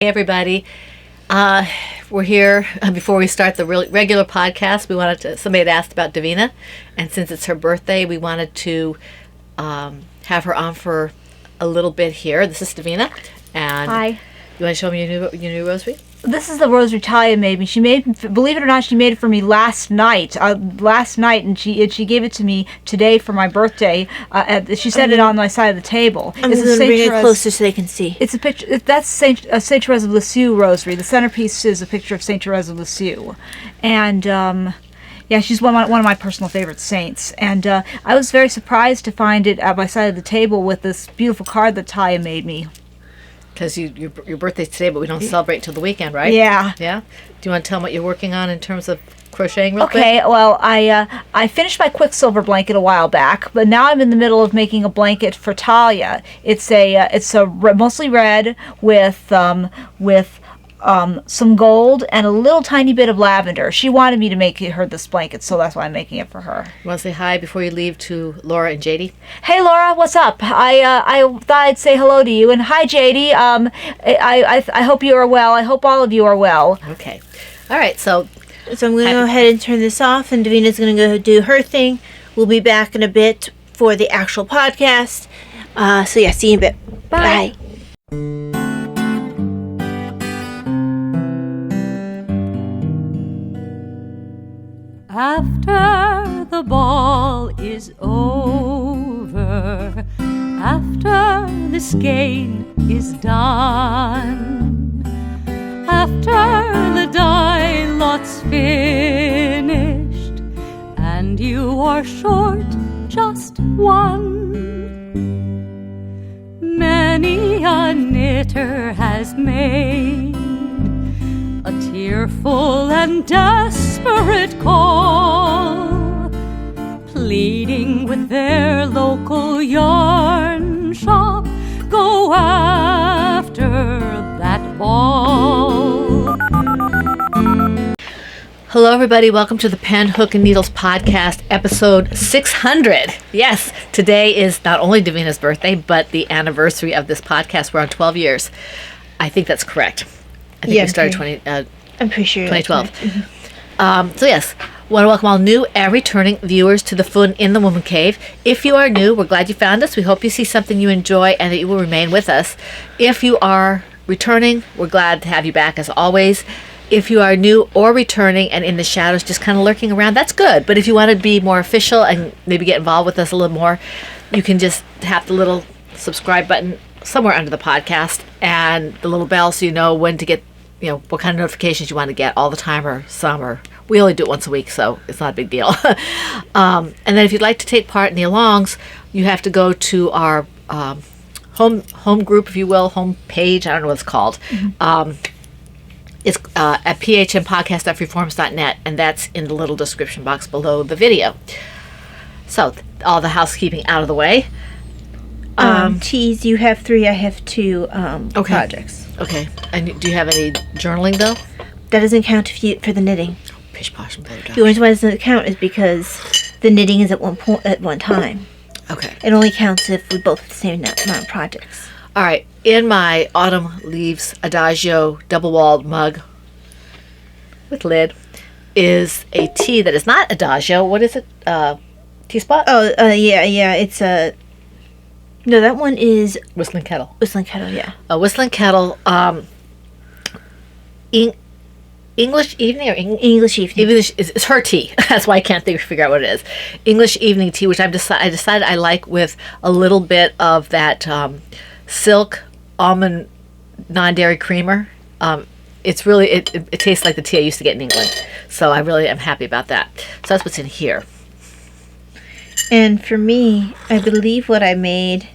Hey everybody, we're here before we start the regular podcast. Somebody had asked about Davina, and since it's her birthday, we wanted to have her on for a little bit here. This is Davina, and hi. You want to show me your new rosary? This is the rosary Talia made me. She made, believe it or not, she made it for me last night. And she gave it to me today for my birthday. She set it on my side of the table. I'm going to bring it closer so they can see. It's a picture. That's Saint Therese of Lisieux rosary. The centerpiece is a picture of Saint Therese of Lisieux, and yeah, she's one of my personal favorite saints. And I was very surprised to find it at my side of the table with this beautiful card that Talia made me. Because your birthday's today, but we don't celebrate till the weekend, right? Yeah. Yeah? Do you want to tell them what you're working on in terms of crocheting real quick? Okay, well, I finished my Quicksilver blanket a while back, but now I'm in the middle of making a blanket for Talia. It's mostly red with some gold and a little tiny bit of lavender. She wanted me to make her this blanket, so that's why I'm making it for her. You want to say hi before you leave to Laura and JD? Hey Laura, what's up? I thought I'd say hello to you, and hi JD. I hope you are well. I hope all of you are well. Okay. All right, so I'm going to go ahead and turn this off, and Davina's going to go do her thing. We'll be back in a bit for the actual podcast. So yeah, see you in a bit. Bye. After the ball is over, after this game is done, after the die lot's finished, and you are short just one, many a knitter has made a tearful and desperate call, pleading with their local yarn shop, go after that ball. hello everybody, welcome to the Pen, Hook, and Needles podcast, episode 600. Yes, today is not only Davina's birthday, but the anniversary of this podcast. We're on 12 years. I think that's correct. I think we started I'm pretty sure 2012. So yes, want to welcome all new and returning viewers to the Fun in the Woman Cave. If you are new, we're glad you found us. We hope you see something you enjoy and that you will remain with us. If you are returning, we're glad to have you back as always. If you are new or returning and in the shadows just kind of lurking around, that's good. But if you want to be more official and maybe get involved with us a little more, you can just tap the little subscribe button somewhere under the podcast and the little bell so you know when to get, what kind of notifications you want to get all the time or some, or we only do it once a week, so it's not a big deal. And then if you'd like to take part in the alongs, you have to go to our home group, if you will, home page. I don't know what it's called. It's at phnpodcast.freeforms.net, and that's in the little description box below the video. So all the housekeeping out of the way. Tease, you have 3, I have 2 projects. Okay. And do you have any journaling, though? That doesn't count for the knitting. Pish posh and blow dry. The reason why it doesn't count is because the knitting is at one time. Okay. It only counts if we both have the same amount of projects. All right. In my Autumn Leaves Adagio double-walled mug with lid is a tea that is not Adagio. What is it? Teapot? Oh, yeah. It's a... No, that one is... Whistling Kettle. Whistling Kettle, yeah. A Whistling Kettle. English Evening or English Evening. It's her tea. That's why I can't figure out what it is. English Evening Tea, which I decided I like with a little bit of that silk almond non-dairy creamer. It's really, it tastes like the tea I used to get in England. So I really am happy about that. So that's what's in here. And for me, I believe what I made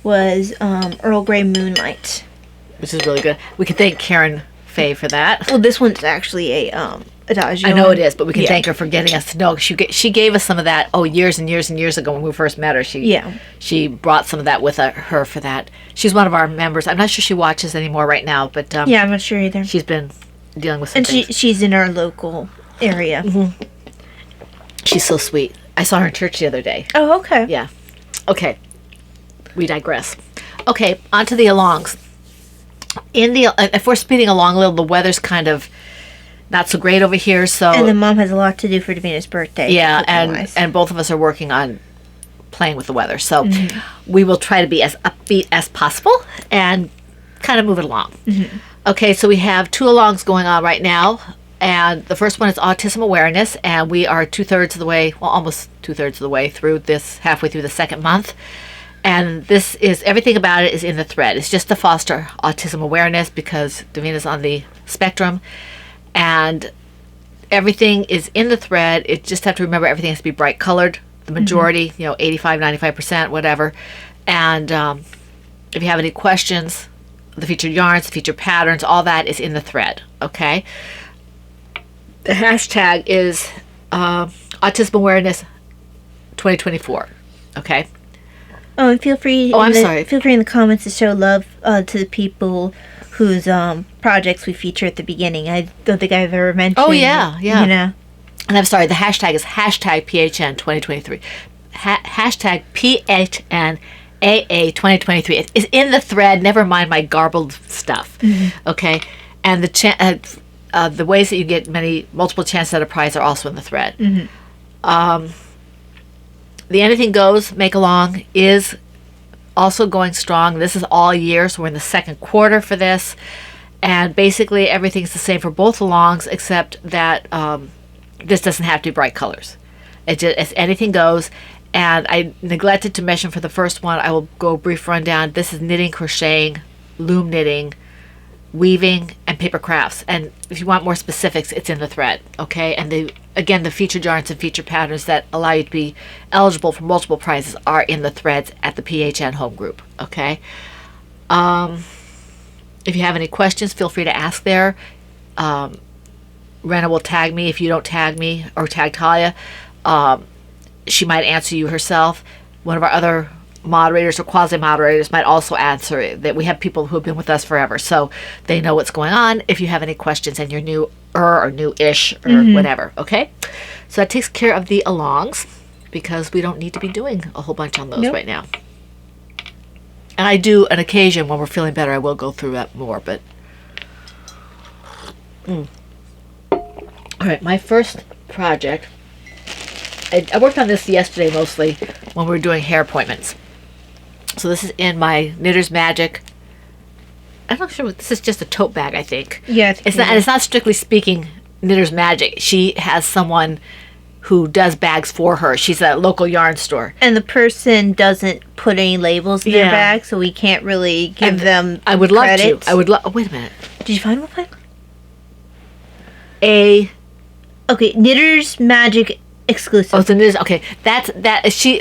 was Earl Grey Moonlight. Which is really good. We can thank Karen Faye for that. Well, this one's actually a Adagio. I know it is, but we can thank her for getting us to know. She gave us some of that, years and years and years ago when we first met her. She brought some of that with her for that. She's one of our members. I'm not sure she watches anymore right now, but... I'm not sure either. She's been dealing with some and things. she's in our local area. Mm-hmm. She's so sweet. I saw her in church the other day. Oh, okay. Yeah. Okay. We digress. Okay, on to the alongs. if we're speeding along a little, the weather's kind of not so great over here. So And then Mom has a lot to do for Davina's birthday. yeah, cooking-wise. and both of us are working on playing with the weather. So we will try to be as upbeat as possible and kind of move it along. Okay, so we have 2 alongs going on right now. And the first one is autism awareness. And we are 2/3 of the way, well, almost 2/3 of the way through this, halfway through the second month. And this is, everything about it is in the thread. It's just to foster autism awareness because Davina's on the spectrum. And everything is in the thread. It just have to remember everything has to be bright colored. The majority, 85, 95%, whatever. And if you have any questions, the featured yarns, the featured patterns, all that is in the thread, okay? The hashtag is Autism Awareness 2024, okay? Oh, and feel free. Oh, I'm sorry. Feel free in the comments to show love to the people whose projects we feature at the beginning. I don't think I've ever mentioned. Oh, yeah. You know. And I'm sorry, the hashtag is hashtag PHN 2023. Hashtag PHN AA 2023. It is in the thread. Never mind my garbled stuff. Okay? And the ways that you get multiple chances at a prize are also in the thread. The Anything Goes Make Along is also going strong. This is all year, so we're in the second quarter for this. And basically everything's the same for both alongs except that this doesn't have to be bright colors. It's Anything Goes. And I neglected to mention for the first one, I will go brief rundown. This is knitting, crocheting, loom knitting, weaving, and paper crafts. And if you want more specifics, it's in the thread, okay? And the featured yarns and featured patterns that allow you to be eligible for multiple prizes are in the threads at the PHN home group, okay? If you have any questions, feel free to ask there. Rena will tag me if you don't tag me, or tag Talia. She might answer you herself. One of our other moderators or quasi-moderators might also answer it. That we have people who have been with us forever, so they know what's going on. If you have any questions and you're new or new-ish or whatever, okay? So that takes care of the alongs because we don't need to be doing a whole bunch on those right now. And I do, on occasion, when we're feeling better, I will go through that more, but... All right, my first project, I worked on this yesterday mostly when we were doing hair appointments. So this is in my Knitter's Magic. I'm not sure. This is just a tote bag, I think. Yeah, it's not. And it's not strictly speaking Knitter's Magic. She has someone who does bags for her. She's at a local yarn store. And the person doesn't put any labels in their bag, so we can't really give them I would love credit. to. I would love. Oh, wait a minute. Did you find one? A. Okay, Knitter's Magic exclusive. Oh, it's a Knitter's. Okay,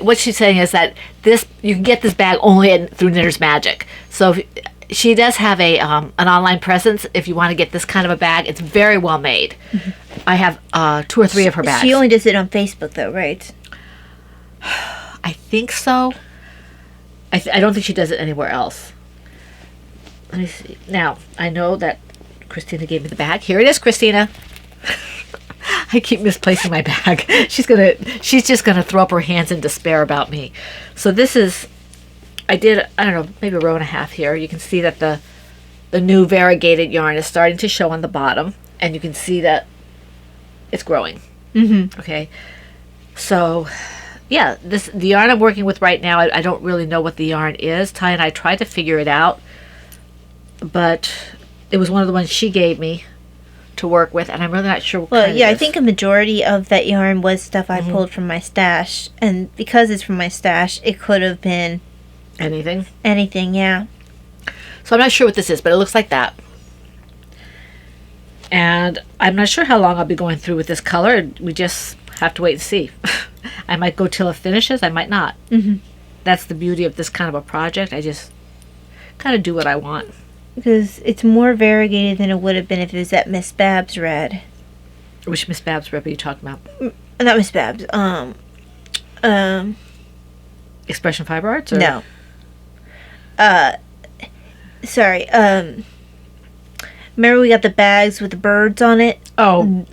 what she's saying is that this you can get this bag only through Knitter's Magic. So she does have an online presence. If you want to get this kind of a bag, it's very well made. I have 2 or 3 of her bags. She only does it on Facebook, though, right? I think so. I don't think she does it anywhere else. Let me see. Now I know that Christina gave me the bag. Here it is, Christina. I keep misplacing my bag. She's just gonna throw up her hands in despair about me. So this is, I don't know, maybe a row and a half here. You can see that the new variegated yarn is starting to show on the bottom, and you can see that it's growing. Okay, so yeah, the yarn I'm working with right now, I don't really know what the yarn is. Ty and I tried to figure it out, but it was one of the ones she gave me to work with, and I'm really not sure what kind yeah, it I is. think a majority of that yarn was stuff I pulled from my stash, and because it's from my stash, it could have been anything. yeah. So I'm not sure what this is, but it looks like that. And I'm not sure how long I'll be going through with this color. We just have to wait and see. I might go till it finishes, I might not. That's the beauty of this kind of a project. I just kind of do what I want. Because it's more variegated than it would have been if it was that Miss Babs red. Which Miss Babs rep are you talking about? Not Miss Babs. Expression Fiber Arts? Or? No. Sorry. Remember we got the bags with the birds on it? Oh.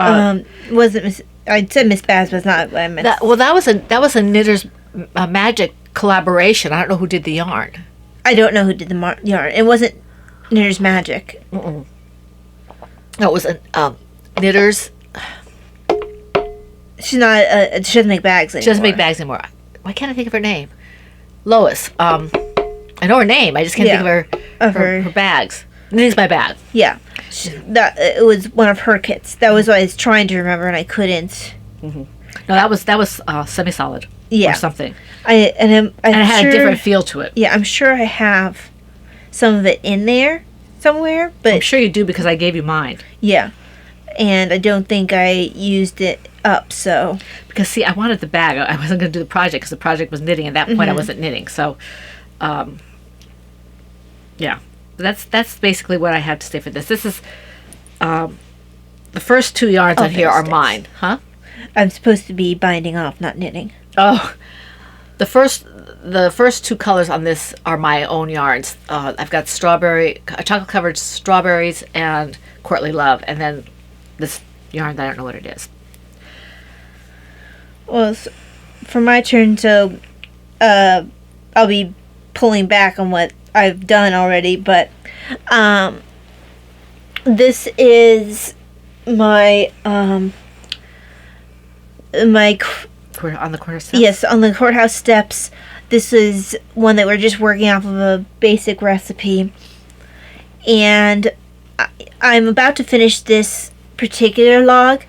Wasn't Miss? I said Miss Babs, but it's not what I meant. That was a Knitter's Magic collaboration. I don't know who did the yarn. I don't know who did the yarn. It wasn't. Knitter's Magic. No, it was a Knitter's. She doesn't make bags anymore. She doesn't make bags anymore. Why can't I think of her name? Lois. I know her name. I just can't think of her bags. Knitting's My Bag. Yeah. It was one of her kits. That was what I was trying to remember, and I couldn't. No, that was semi-solid. Yeah. Or something. And it had a different feel to it. Yeah, I'm sure I have some of it in there somewhere, but I'm sure you do because I gave you mine. yeah. And I don't think I used it up, so. Because, see, I wanted the bag. I wasn't going to do the project because the project was knitting. At that point, I wasn't knitting. So, yeah. That's basically what I have to say for this. This is, the first 2 yarns on here are mine. Huh? I'm supposed to be binding off, not knitting. Oh. The first 2 colors on this are my own yarns. I've got chocolate-covered strawberries and Courtly Love. And then this yarn that I don't know what it is. Well, for my turn, so I'll be pulling back on what I've done already, but this is my On the corner steps? yes, on the courthouse steps. This is one that we're just working off of a basic recipe, and I'm about to finish this particular log.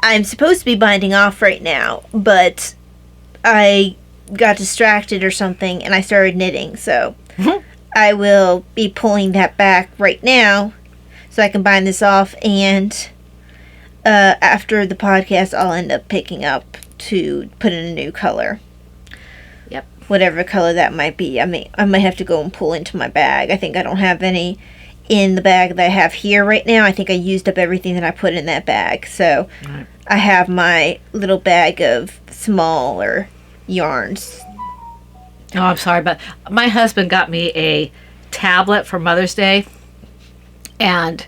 I'm supposed to be binding off right now, but I got distracted or something and I started knitting, so I will be pulling that back right now so I can bind this off, and after the podcast I'll end up picking up to put in a new color. Yep. Whatever color that might be. I might have to go and pull into my bag. I think I don't have any in the bag that I have here right now. I think I used up everything that I put in that bag. So Right. I have my little bag of smaller yarns. Oh, I'm sorry, but my husband got me a tablet for Mother's Day, and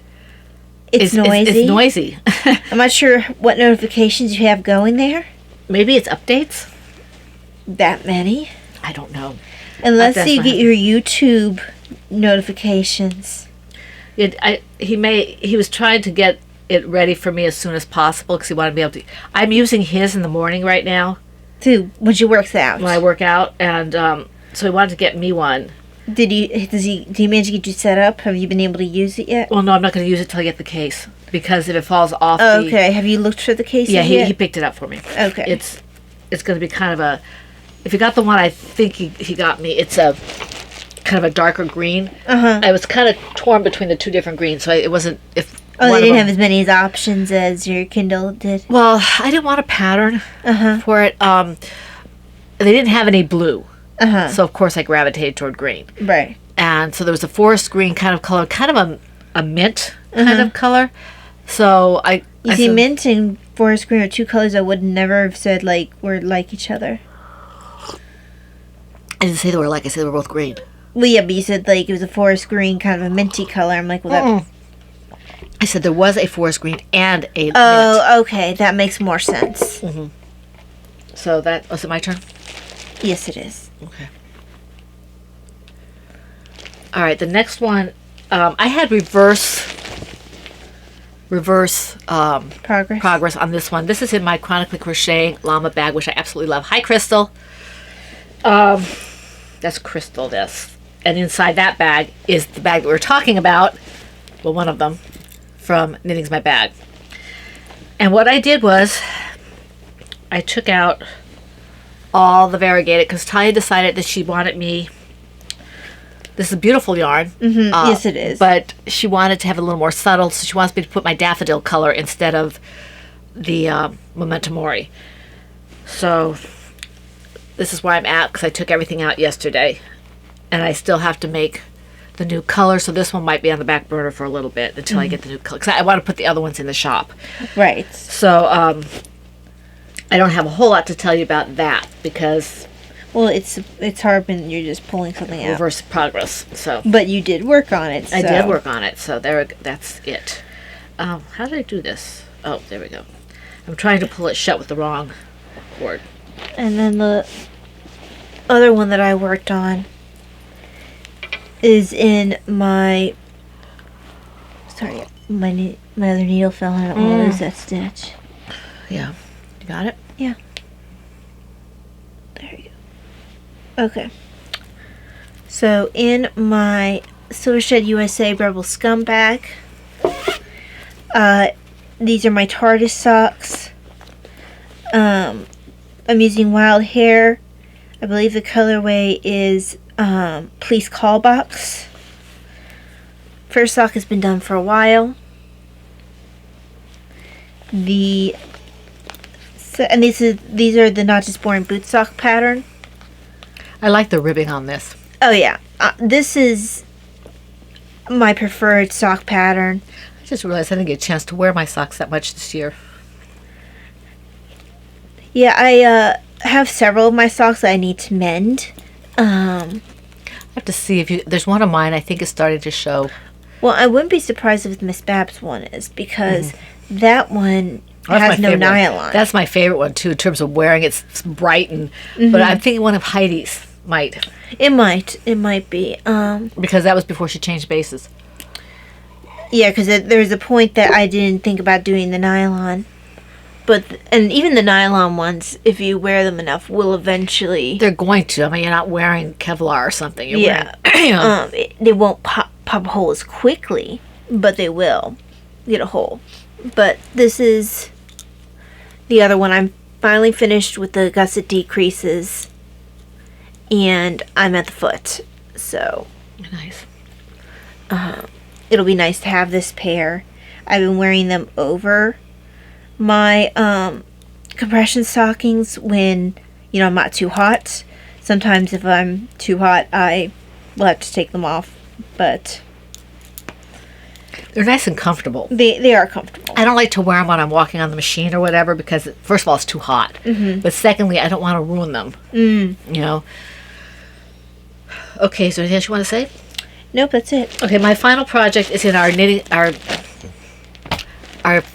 It's noisy. It's noisy. I'm not sure what notifications you have going there. Maybe it's updates. That many. I don't know. Unless That's you my get your YouTube notifications. He was trying to get it ready for me as soon as possible because he wanted to be able to. I'm using his in the morning right now Too, when you work out. when I work out, and so he wanted to get me one. Did he manage to get you set up? Have you been able to use it yet? Well, no, I'm not going to use it till I get the case because if it falls off. Oh, okay. Have you looked for the case Yeah, yet? he picked it up for me. Okay. It's going to be kind of a. If you got the one I think he got me, it's a kind of a darker green. I was kind of torn between the 2 different greens, so it wasn't. If Oh, one they of didn't them- have as many options as your Kindle did. Well, I didn't want a pattern for it. They didn't have any blue, so of course I gravitated toward green. Right. And so there was a forest green kind of color, kind of a mint kind of color. So I See, said- mint and forest green are 2 colors I would never have said were like each other. I didn't say they were like. I said they were both green. Well, yeah, but you said it was a forest green, kind of a minty color. I'm like, well, that. I said there was a forest green and a mint. Oh, okay, that makes more sense. So that was it. My turn. Yes, it is. Okay. All right. The next one, I had reverse progress on this one. This is in my Chronically Crocheting Llama bag, which I absolutely love. Hi, Crystal. That's Crystal, this. And inside that bag is the bag that we were talking about. Well, one of them from Knitting's My Bag. And what I did was I took out all the variegated because Talia decided that she wanted me. This is a beautiful yarn. Yes, it is. But she wanted to have it a little more subtle, so she wants me to put my daffodil color instead of the Memento Mori. So this is where I'm at because I took everything out yesterday. And I still have to make the new color, so this one might be on the back burner for a little bit until I get the new color. Because I want to put the other ones in the shop. Right. So I don't have a whole lot to tell you about that because Well, it's hard when you're just pulling something out. reverse progress. So But you did work on it. I so- did work on it. So that's it. How did I do this? Oh, there we go. I'm trying to pull it shut with the wrong cord. And then the other one that I worked on is in my Sorry, my other needle fell. I don't want to lose that stitch. Yeah. You got it? Yeah. There you go. Okay. So in my Silver Shed USA Rebel Scum bag, these are my TARDIS socks. I'm using Wild Hair. I believe the colorway is Police Call Box. First sock has been done for a while. And these are the Not Just Boring boot sock pattern. I like the ribbing on this. Oh yeah, this is my preferred sock pattern. I just realized I didn't get a chance to wear my socks that much this year. Yeah, I have several of my socks that I need to mend. I have to see if there's one of mine I think is starting to show. Well, I wouldn't be surprised if Miss Babs' one is, because that one That's has my no favorite one. nylon. That's my favorite one too in terms of wearing. It's bright but I'm thinking one of Heidi's might, It might be. because that was before she changed bases. Yeah, because there's a point that I didn't think about doing the nylon. And even the nylon ones, if you wear them enough, will eventually... They're going to. I mean, you're not wearing Kevlar or something. You're Yeah. wearing, They won't pop a hole as quickly, but they will get a hole. But this is the other one. I'm finally finished with the gusset decreases, and I'm at the foot. So nice. it'll be nice to have this pair. I've been wearing them over my compression stockings when, I'm not too hot. Sometimes if I'm too hot, I will have to take them off. But They're nice and comfortable. they are comfortable. I don't like to wear them when I'm walking on the machine or whatever because, first of all, it's too hot. But secondly, I don't want to ruin them. You know? Okay, is there anything else you want to say? Nope, that's it. Okay, my final project is in our knitting, our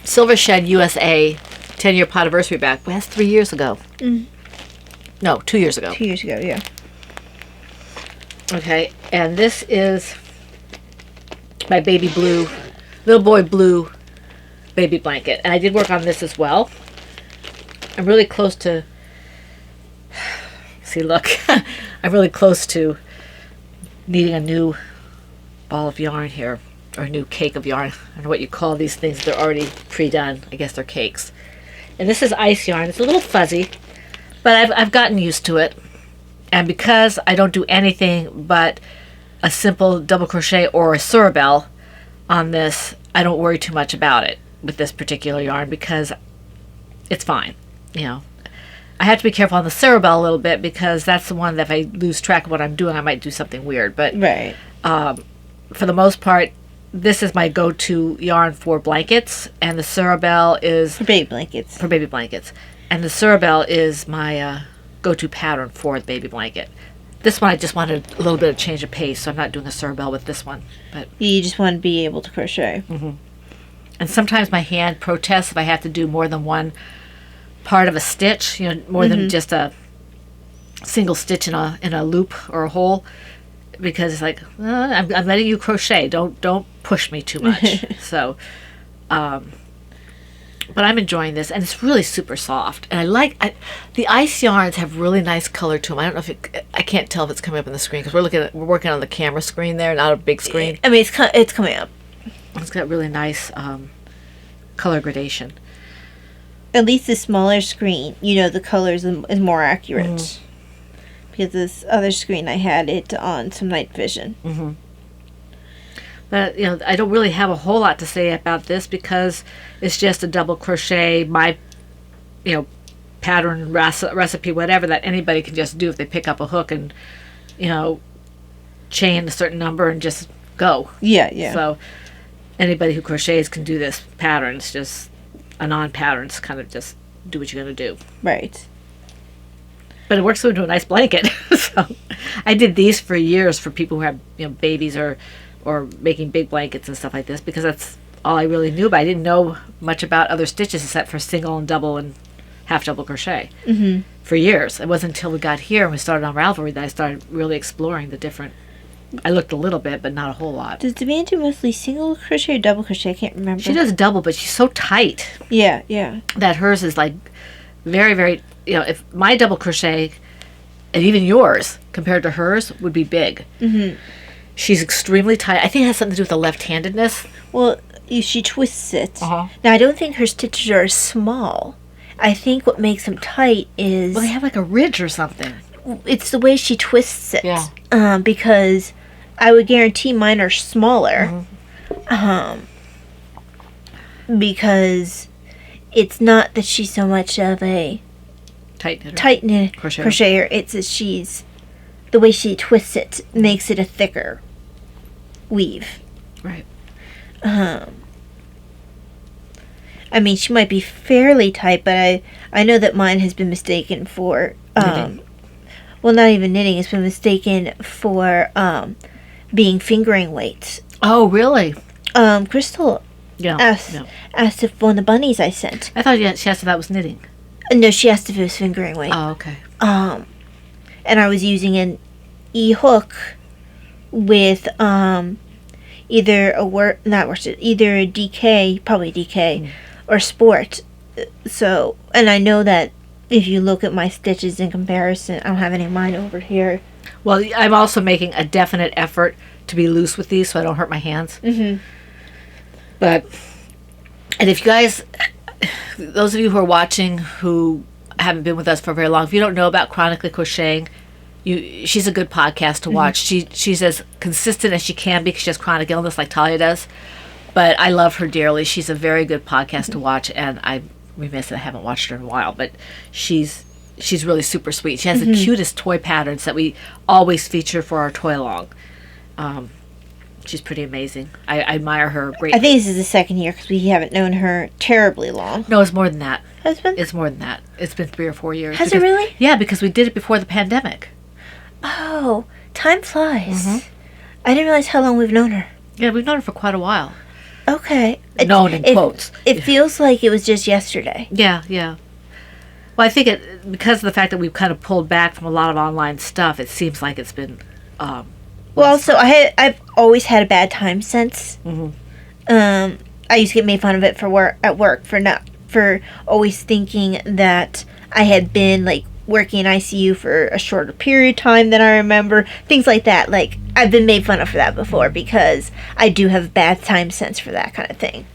Silver Shed USA 10-year podiversary bag. Well, that's 3 years ago. No, 2 years ago. 2 years ago, yeah. Okay, and this is my baby blue, little boy blue baby blanket. And I did work on this as well. I'm really close to, see, look, I'm really close to needing a new ball of yarn here, or a new cake of yarn. I don't know what you call these things. They're already pre-done. I guess they're cakes. And this is ice yarn. It's a little fuzzy, but I've gotten used to it. And because I don't do anything but a simple double crochet or a surabel on this, I don't worry too much about it with this particular yarn because it's fine. I have to be careful on the surabel a little bit because that's the one that if I lose track of what I'm doing, I might do something weird. But Right. For the most part, this is my go-to yarn for blankets, and the surabel is For baby blankets. for baby blankets, and the surabel is my go-to pattern for the baby blanket. This one I just wanted a little bit of change of pace, so I'm not doing a surabel with this one. But You just want to be able to crochet. and sometimes my hand protests if I have to do more than one part of a stitch, more than just a single stitch in a loop or a hole, because it's like I'm letting you crochet. Don't push me too much. So, but I'm enjoying this, and it's really super soft. And the ice yarns have really nice color to them. I don't know if I can't tell if it's coming up on the screen because we're working on the camera screen there, not a big screen. I mean, it's coming up. It's got really nice color gradation. At least the smaller screen, the colors is more accurate. Because this other screen, I had it on some night vision. But I don't really have a whole lot to say about this because it's just a double crochet, my pattern, recipe, whatever, that anybody can just do if they pick up a hook and chain a certain number and just go. Yeah. So anybody who crochets can do this pattern. It's just a non-pattern. It's kind of just do what you're going to do. Right. But it works into a nice blanket. So I did these for years for people who have babies or making big blankets and stuff like this because that's all I really knew. But I didn't know much about other stitches except for single and double and half double crochet for years. It wasn't until we got here and we started on Ravelry that I started really exploring the different I looked a little bit, but not a whole lot. Does Davina do mostly single crochet or double crochet? I can't remember. She does double, but she's so tight Yeah, yeah. that hers is like very, very, if my double crochet, and even yours, compared to hers, would be big. Mm-hmm. She's extremely tight. I think it has something to do with the left-handedness. Well, she twists it. Uh-huh. Now, I don't think her stitches are small. I think what makes them tight is... Well, they have like a ridge or something. It's the way she twists it. Yeah. Because I would guarantee mine are smaller. Because it's not that she's so much of a Tight knit Crocheter. crocheter. It's that she's... The way she twists it makes it a thicker weave. Right. I mean, she might be fairly tight, but I know that mine has been mistaken for... Knitting. Well, not even knitting. It's been mistaken for being fingering weights. Oh, really? Crystal Yeah. asked if one of the bunnies I sent. I thought she asked if that was knitting. No, she asked if it was fingering weight. Oh, okay. And I was using an e-hook with either either a DK, probably DK, or Sport. So, and I know that if you look at my stitches in comparison, I don't have any of mine over here. Well, I'm also making a definite effort to be loose with these so I don't hurt my hands. Mm-hmm. But, and if you guys, those of you who are watching who haven't been with us for very long, if you don't know about Chronically Crocheting, she's a good podcast to watch. She's as consistent as she can be because she has chronic illness like Talia does. But I love her dearly. She's a very good podcast to watch, and I'm remiss that I haven't watched her in a while. But she's really super sweet. She has the cutest toy patterns that we always feature for our toy along. She's pretty amazing. I admire her greatly. I think this is the second year because we haven't known her terribly long. No, it's more than that. Has it been? It's more than that. It's been 3 or 4 years. Has it really? Yeah, because we did it before the pandemic. Oh, time flies. I didn't realize how long we've known her. Yeah, we've known her for quite a while. Okay. Known in quotes. It feels like it was just yesterday. Yeah, yeah. Well, I think because of the fact that we've kind of pulled back from a lot of online stuff, it seems like it's been... Well, also, I've always had a bad time sense. I used to get made fun of it at work for always thinking that I had been like working in ICU for a shorter period of time than I remember. Things like that. Like I've been made fun of for that before because I do have bad time sense for that kind of thing.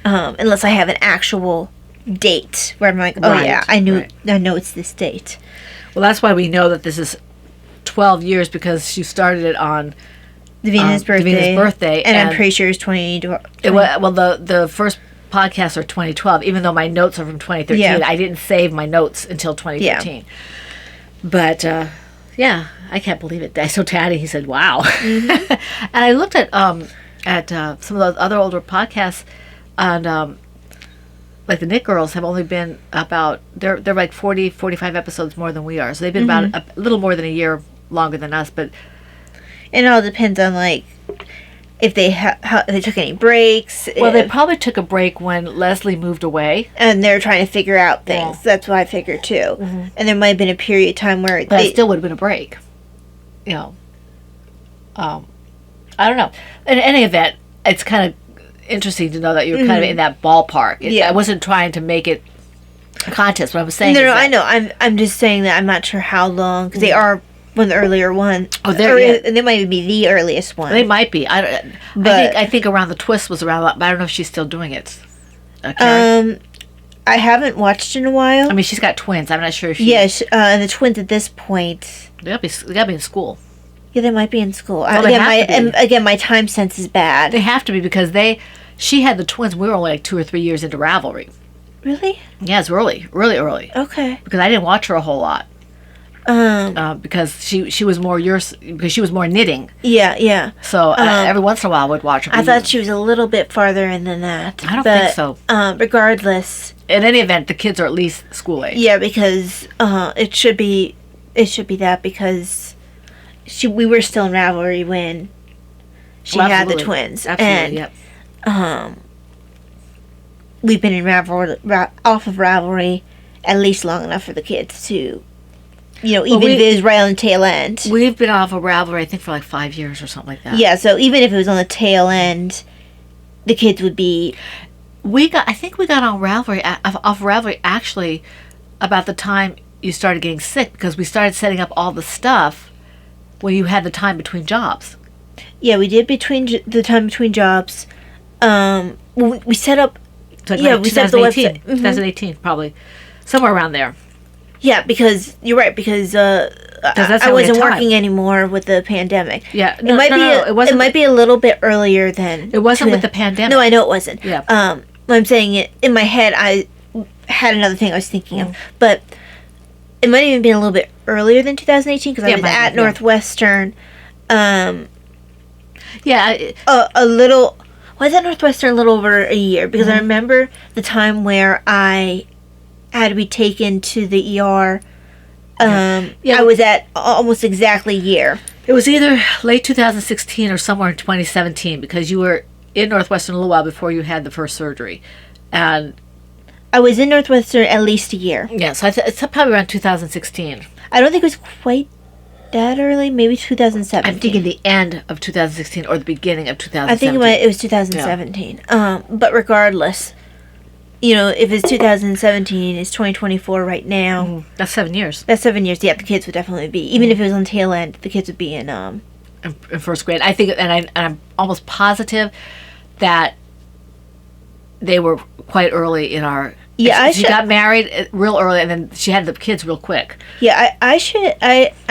Unless I have an actual date where I'm like, oh Right, yeah, I know it's this date. Well, that's why we know that this is 12 years because she started it on Davina's birthday. And I'm pretty sure it's 20. Well, the first podcasts are 2012, even though my notes are from 2013. Yeah. I didn't save my notes until 2013. Yeah. But, yeah, I can't believe it. I so Tatty, he said, wow. And I looked at some of those other older podcasts, and like the Knit Girls have only been about, they're like 40, 45 episodes more than we are. So they've been about a little more than a year longer than us, but it all depends on like if they if they took any breaks. Well, they probably took a break when Leslie moved away, and they're trying to figure out things. Yeah. That's what I figured too. And there might have been a period of time where but it still would have been a break. You know, I don't know. In any event, it's kind of interesting to know that you're kind of in that ballpark. I wasn't trying to make it a contest. What I was saying. No, I know. I'm just saying that I'm not sure how long because they are one of the earlier ones. Oh, and they might be the earliest one. They might be. I think around the twist was around, but I don't know if she's still doing it. Karen? I haven't watched in a while. I mean, she's got twins. I'm not sure if she. Yes, and the twins at this point. They gotta be in school. Yeah, they might be in school. Well, again, my time sense is bad. They have to be because she had the twins. We were only like 2 or 3 years into Ravelry. Really? Yeah, it's really early. Okay. Because I didn't watch her a whole lot. Because she was more because she was more knitting. Yeah. So every once in a while I would watch her. I thought she was a little bit farther in than that. I don't think so. Regardless. In any event, the kids are at least school age. Yeah, because it should be that because we were still in Ravelry when she had the twins. Absolutely, and, we've been in Ravelry off of Ravelry at least long enough for the kids to even if it was right on the tail end. We've been off of Ravelry, I think, for like 5 years or something like that. Yeah, so even if it was on the tail end, the kids would be... I think we got on Ravelry, off Ravelry actually about the time you started getting sick, because we started setting up all the stuff when you had the time between jobs. Yeah, we did the time between jobs. We set up... So we set up the website. 2018, probably. Somewhere around there. Yeah, because you're right, because that's I how we had wasn't time. working anymore with the pandemic. Yeah. It might be a little bit earlier than... It wasn't with the pandemic. No, I know it wasn't. Yeah. I'm saying it in my head, I had another thing I was thinking of, but it might have even been a little bit earlier than 2018 because I was at Northwestern. Yeah. A little. Was at Northwestern a little over a year because I remember the time where I had to be taken to the ER. I was at almost exactly a year. It was either late 2016 or somewhere in 2017 because you were in Northwestern a little while before you had the first surgery. And I was in Northwestern at least a year. yeah, so it's probably around 2016. I don't think it was quite that early, maybe 2017. I'm thinking the end of 2016 or the beginning of 2017. I think it was 2017. But regardless, if it's 2017, it's 2024 right now. That's 7 years. That's 7 years. Yeah, the kids would definitely be. Even if it was on the tail end, the kids would be in In first grade. I think, and I'm almost positive that they were quite early in our... Yeah, she got married real early, and then she had the kids real quick. Yeah, I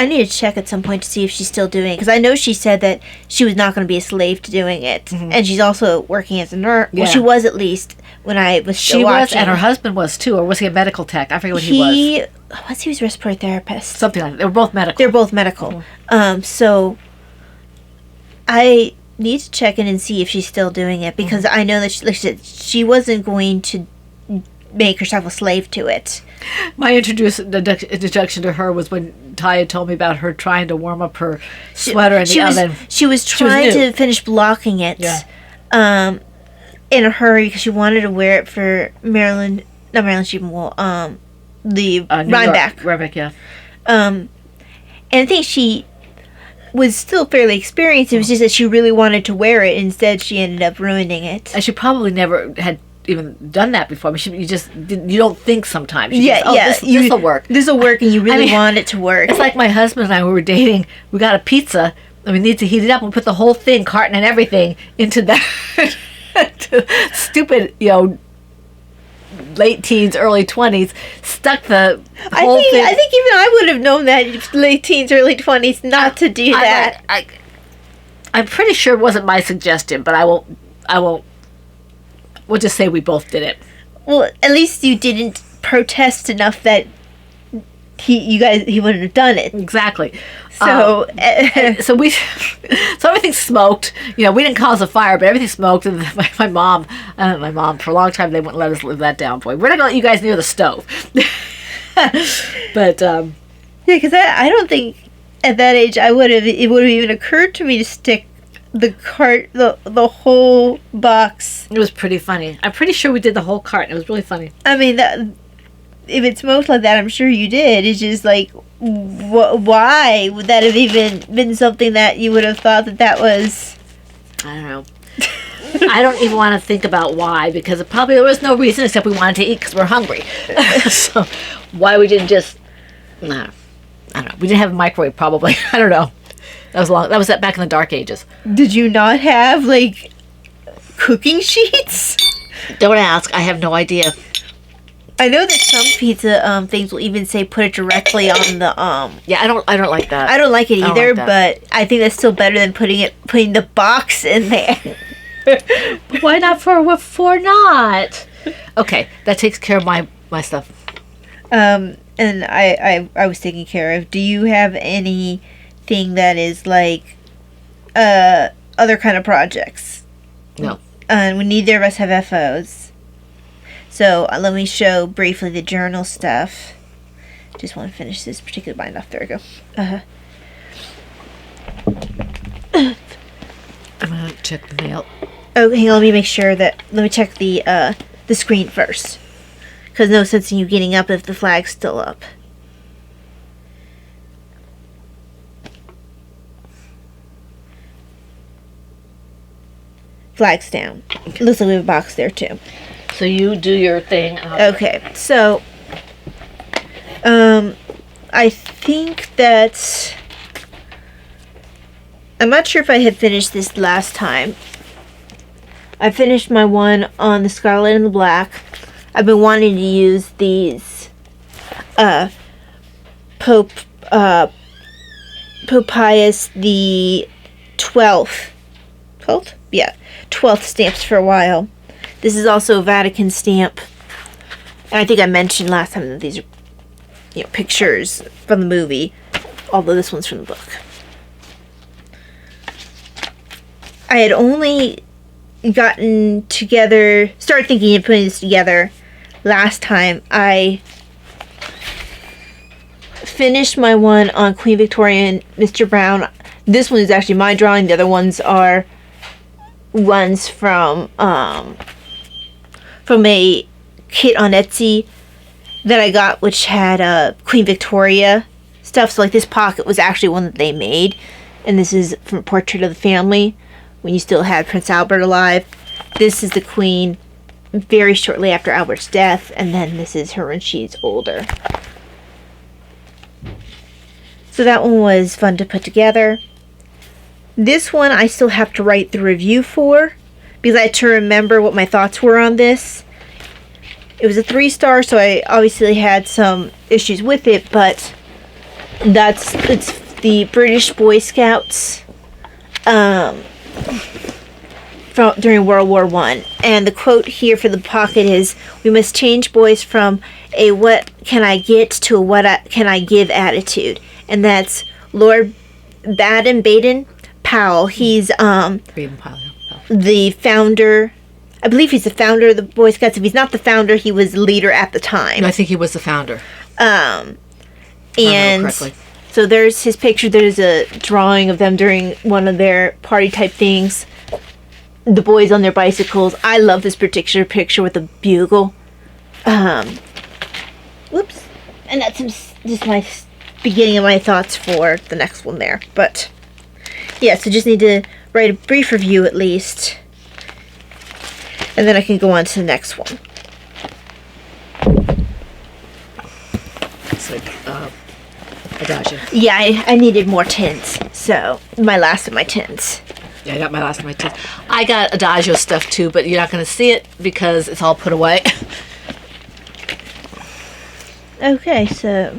need to check at some point to see if she's still doing it, because I know she said that she was not going to be a slave to doing it, and she's also working as a nurse. Yeah. Well, she was at least when I was still She was, watching. and her husband was too, or was he a medical tech? I forget what he was. He was a respiratory therapist. Something like that. They were both medical. They're both medical. So I need to check in and see if she's still doing it, because I know that she wasn't going to make herself a slave to it. My introduction to her was when Taya told me about her trying to warm up her sweater in the oven. She was trying to finish blocking it in a hurry because she wanted to wear it for the Rhinebeck. Rhinebeck, yeah. And I think she was still fairly experienced. It was just that she really wanted to wear it. Instead, she ended up ruining it. And she probably never had even done that before. I mean, you don't think sometimes. This will work. This will work, and you really want it to work. It's like my husband and I, we were dating. We got a pizza, and we need to heat it up. And we put the whole thing, carton and everything, into that stupid, late teens, early 20s. Stuck the whole thing. I think even I would have known that late teens, early 20s not to do that. I'm pretty sure it wasn't my suggestion, but I won't. We'll just say we both did it. Well, at least you didn't protest enough that he wouldn't have done it. Exactly. So so everything smoked. We didn't cause a fire, but everything smoked. And my mom for a long time they wouldn't let us live that down. Boy, we're not gonna let you guys near the stove. But yeah, because I don't think at that age it would have even occurred to me to stick the whole box. It was pretty funny. I'm pretty sure we did the whole cart. It was really funny. I mean, if it smoked like that, I'm sure you did. It's just like, why would that have even been something that you would have thought that was? I don't know. I don't even want to think about why, because there was no reason except we wanted to eat because we're hungry. So why we didn't just... No, I don't know. We didn't have a microwave, probably. I don't know. That was back in the dark ages. Did you not have cooking sheets? Don't ask. I have no idea. I know that some pizza things will even say put it directly on the Yeah, I don't like that. I don't like it either, like but I think that's still better than putting the box in there. But why not for not? Okay, that takes care of my stuff. And I was taken care of. Do you have anything that is other kind of projects? No. We neither of us have FOs. So let me show briefly the journal stuff. Just want to finish this particular bind off. There we go. I'm gonna check the mail. Oh, hang on. Let me check the screen first. Because no sense in you getting up if the flag's still up. flags down. Looks like we have a box there too. So you do your thing. Okay, so I think that I'm not sure if I had finished this last time. I finished my one on the Scarlet and the Black. I've been wanting to use these Pope Pius the 12th. 12th? Yeah, 12th stamps for a while. This is also a Vatican stamp. And I think I mentioned last time that these are, pictures from the movie, although this one's from the book. I had only started thinking of putting this together last time. I finished my one on Queen Victoria and Mr. Brown. This one is actually my drawing. The other ones are ones from a kit on Etsy that I got, which had Queen Victoria stuff. So like this pocket was actually one that they made, and this is from Portrait of the Family when you still had Prince Albert alive. This is the Queen very shortly after Albert's death, and then this is her when she's older. So that one was fun to put together. This one I still have to write the review for, because I had to remember what my thoughts were on this. It was a 3-star, so I obviously had some issues with it, but it's the British Boy Scouts during World War I. And the quote here for the pocket is, "We must change boys from a what can I get to a what can I give attitude." And that's Lord Baden Powell. He's the founder. I believe he's the founder of the Boy Scouts. If he's not the founder, he was the leader at the time. No, I think he was the founder. And so there's his picture. There's a drawing of them during one of their party type things. The boys on their bicycles. I love this particular picture with the bugle. Whoops. And that's just my beginning of my thoughts for the next one there. But yeah, so just need to write a brief review at least, and then I can go on to the next one. It's like Adagio. Yeah, I needed more tints, so my last of my tints. Yeah, I got my last of my tints. I got Adagio stuff too, but you're not going to see it because it's all put away. Okay, so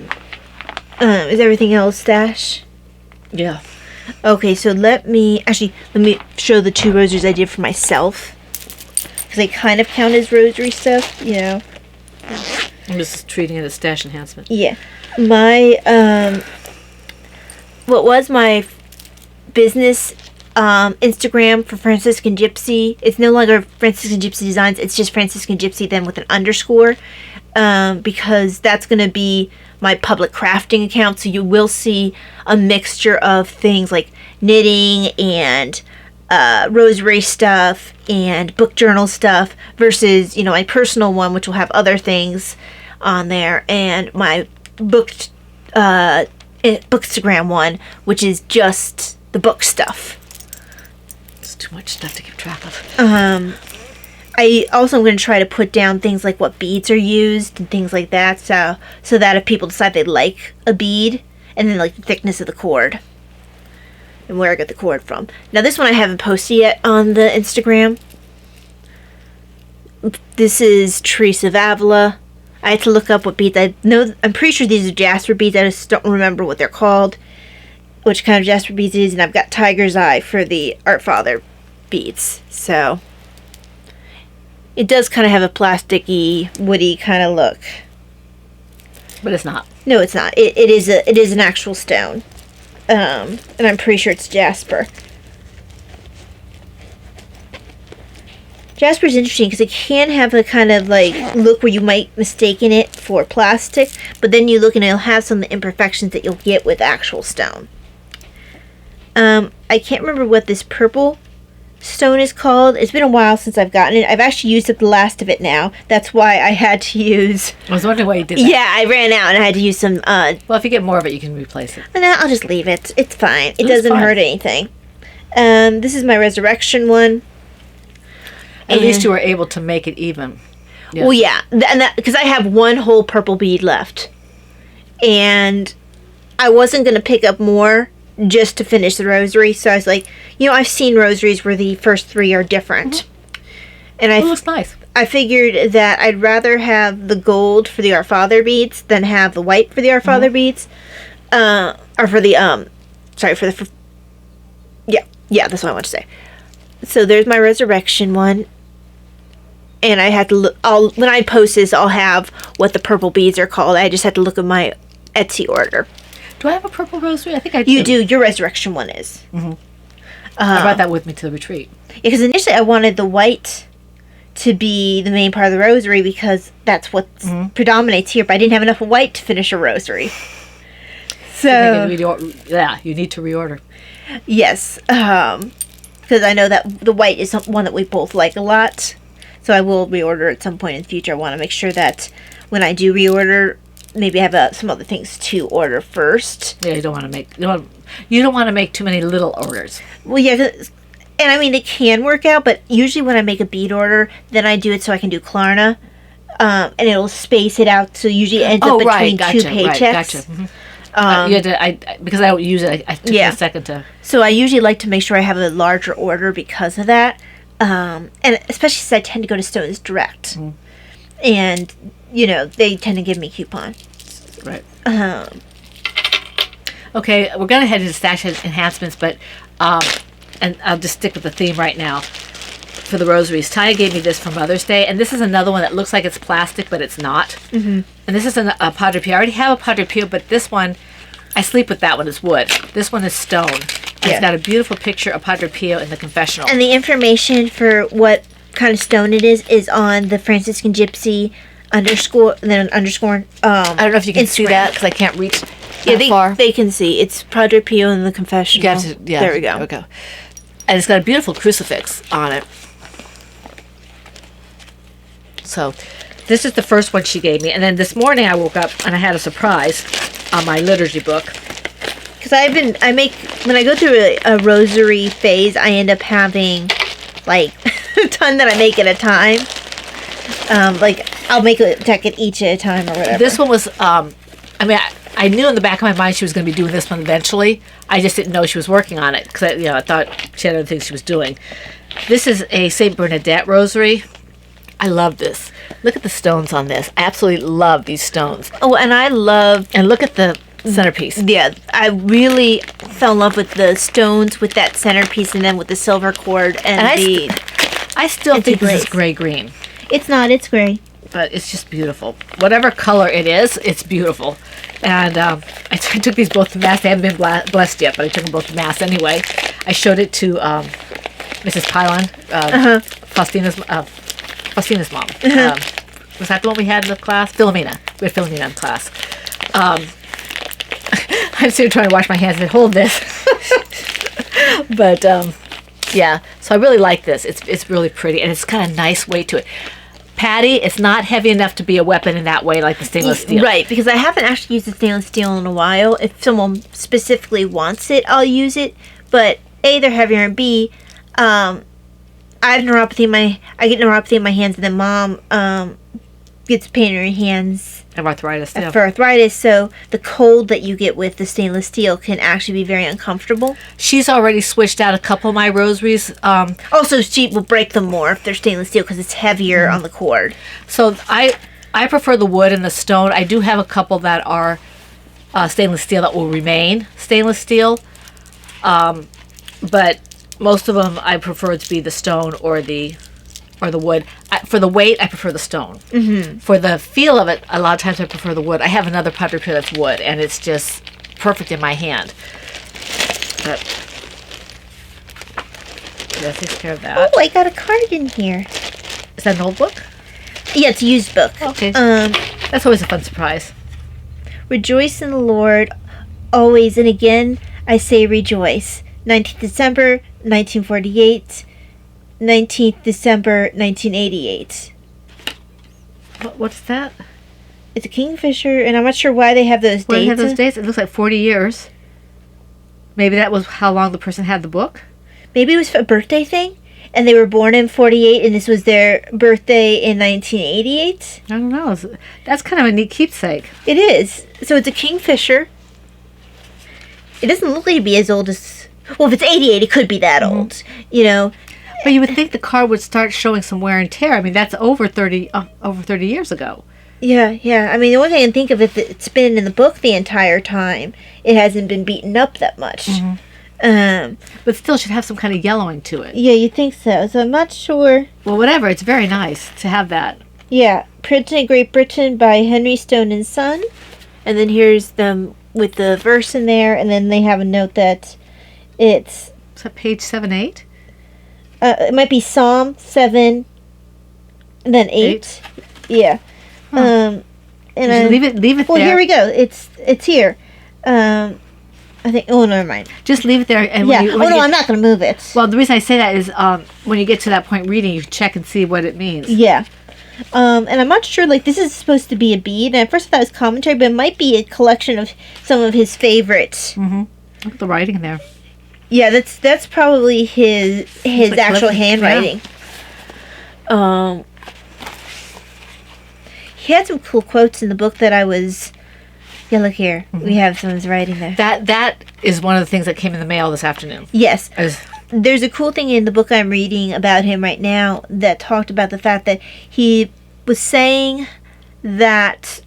is everything else stash? Yeah. Okay, so let me show the 2 rosaries I did for myself, because they kind of count as rosary stuff, I'm just treating it as stash enhancement. Yeah, my what was my business Instagram for Franciscan Gypsy, it's no longer Franciscan Gypsy Designs. It's just Franciscan Gypsy, then with an underscore, because that's going to be my public crafting account. So you will see a mixture of things like knitting and rosary stuff and book journal stuff versus my personal one, which will have other things on there, and my bookstagram one, which is just the book stuff. It's too much stuff to keep track of. I also am going to try to put down things like what beads are used and things like that, so that if people decide they like a bead, and then like the thickness of the cord and where I got the cord from. Now this one I haven't posted yet on the Instagram. This is Teresa of Avila. I had to look up what beads. I'm pretty sure these are jasper beads. I just don't remember what they're called, which kind of jasper beads it is, and I've got Tiger's Eye for the Art Father beads. So it does kind of have a plasticky, woody kind of look. But it's not. No, it's not. It is an actual stone, and I'm pretty sure it's jasper. Jasper is interesting because it can have a kind of like look where you might mistaken it for plastic, but then you look and it'll have some of the imperfections that you'll get with actual stone. I can't remember what this purple stone is called. It's been a while since I've gotten it. I've actually used up the last of it now. That's why I had to use... I was wondering why you did that. Yeah, I ran out and I had to use some... well, if you get more of it, you can replace it. No, I'll just leave it. It's fine. It doesn't hurt anything. This is my Resurrection one. At least you were able to make it even. Yes. Well, yeah, and that because I have one whole purple bead left, and I wasn't gonna pick up more just to finish the rosary. So I was like, I've seen rosaries where the first 3 are different, and It looks nice. I figured that I'd rather have the gold for the Our Father beads than have the white for the Our Father beads, or for the yeah, that's what I want to say. So there's my resurrection one. And I had to look. When I post this, I'll have what the purple beads are called. I just had to look at my Etsy order. Do I have a purple rosary? I think I do. You do. Your resurrection one is. I brought that with me to the retreat. Yeah, because initially I wanted the white to be the main part of the rosary because that's what predominates here. But I didn't have enough white to finish a rosary. So you need to reorder. Yes, because I know that the white is one that we both like a lot. So I will reorder at some point in the future. I want to make sure that when I do reorder, maybe I have some other things to order first. Yeah, you don't want to make too many little orders. Well, yeah, and I mean it can work out, but usually when I make a bead order, then I do it so I can do Klarna, and it'll space it out. So usually it ends up between two paychecks. Right, gotcha. You had to, because I don't use it, I took a second to. So I usually like to make sure I have a larger order because of that. And especially since I tend to go to Stones direct, and they tend to give me coupon. Right. Okay, we're gonna head into stash enhancements, but and I'll just stick with the theme right now for the rosaries. Tanya gave me this for Mother's Day, and this is another one that looks like it's plastic, but it's not. And this is a Padre Pio. I already have a Padre Pio, but this one, I sleep with that one. It's wood. This one is stone. It's got a beautiful picture of Padre Pio in the confessional. And the information for what kind of stone it is on the Franciscan Gypsy underscore. I don't know if you can see that because I can't reach far. They can see. It's Padre Pio in the confessional. There we go. There we go. And it's got a beautiful crucifix on it. So this is the first one she gave me. And then this morning I woke up and I had a surprise on my liturgy book. Because when I go through a rosary phase, I end up having like a ton that I make at a time. I'll make a deck at each at a time or whatever. This one was, I knew in the back of my mind she was going to be doing this one eventually. I just didn't know she was working on it because I thought she had other things she was doing. This is a St. Bernadette rosary. I love this. Look at the stones on this. I absolutely love these stones. Oh, and look at the centerpiece. Yeah, I really fell in love with the stones with that centerpiece and then with the silver cord and I still think this is gray green. It's not, it's gray. But it's just beautiful. Whatever color it is, it's beautiful. And I took these both to Mass. They haven't been blessed yet, but I took them both to Mass anyway. I showed it to Mrs. Pylon, Faustina's mom. Was that the one we had in the class? Philomena. We had Philomena in class. I'm still trying to wash my hands and hold this. But, yeah. So I really like this. It's really pretty, and it's got a nice weight to it. Patty, it's not heavy enough to be a weapon in that way like the stainless steel. Right, because I haven't actually used the stainless steel in a while. If someone specifically wants it, I'll use it. But A, they're heavier, and B, I have neuropathy I get neuropathy in my hands, and then Mom gets pain in her hands. And arthritis, yeah. For arthritis, so the cold that you get with the stainless steel can actually be very uncomfortable. She's already switched out a couple of my rosaries. Also, she will break them more if they're stainless steel because it's heavier on the cord. So I prefer the wood and the stone. I do have a couple that are stainless steel that will remain stainless steel. But most of them I prefer to be the stone or the wood. For the weight, I prefer the stone. For the feel of it, a lot of times I prefer the wood. I have another Padre Pio that's wood, and it's just perfect in my hand. But that takes care of that. Oh, I got a card in here. Is that an old book? Yeah, it's a used book. Okay. That's always a fun surprise. Rejoice in the Lord always, and again I say rejoice. 19th December, 1948. 19th December 1988. What's that? It's a kingfisher, and I'm not sure why they have those dates. Why do they have those dates? It looks like 40 years. Maybe that was how long the person had the book? Maybe it was a birthday thing. and they were born in 48, and this was their birthday in 1988. I don't know. That's kind of a neat keepsake. It is. So it's a kingfisher. It doesn't look like to be as old as... Well, if it's 88, it could be that old, you know. But you would think the card would start showing some wear and tear. I mean, that's over 30 years ago. Yeah. I mean, the only thing I can think of, if it's been in the book the entire time, it hasn't been beaten up that much. But still should have some kind of yellowing to it. Yeah, you think so. So I'm not sure. Well, whatever. It's very nice to have that. Yeah, printed in Great Britain by Henry Stone and Son. And then here's them with the verse in there, and then they have a note that it's... Is that page 7, 8? It might be Psalm 7, and then 8. Yeah. And Just leave it well, there. here we go. It's here. I think... Oh, never mind. Just leave it there. And Yeah. I'm not going to move it. Well, the reason I say that is when you get to that point reading, you check and see what it means. Yeah. And I'm not sure, like, this is supposed to be a bead. And at first I thought it was commentary, but it might be a collection of some of his favorites. Look at the writing in there. Yeah, that's probably his like actual living, handwriting. He had some cool quotes in the book that I was... Yeah, look here. We have some of his writing there. That is one of the things that came in the mail this afternoon. Yes. As- There's a cool thing in the book I'm reading about him right now that talked about the fact that he was saying that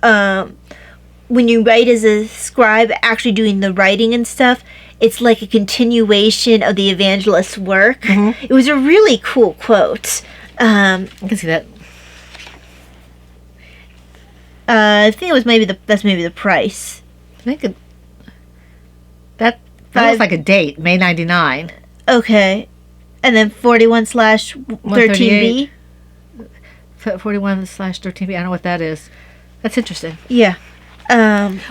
when you write as a scribe, actually doing the writing and stuff, it's like a continuation of the evangelist's work. It was a really cool quote. I can see that. I think it was that's maybe the price. I think that looks like a date, May 99. Okay. And then 41/13B. 41/13B. I don't know what that is. That's interesting. Yeah.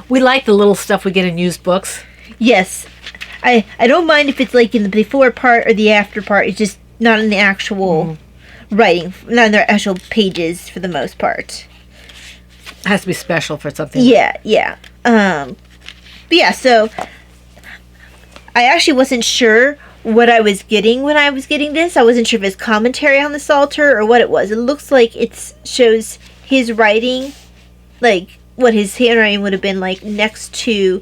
We like the little stuff we get in used books. Yes. I don't mind if it's like in the before part or the after part. It's just not in the actual writing, not in the actual pages for the most part. It has to be special for something. Yeah. But yeah, so I actually wasn't sure what I was getting when I was getting this. I wasn't sure if it's commentary on the Psalter or what it was. It looks like it shows his writing, like what his handwriting would have been like next to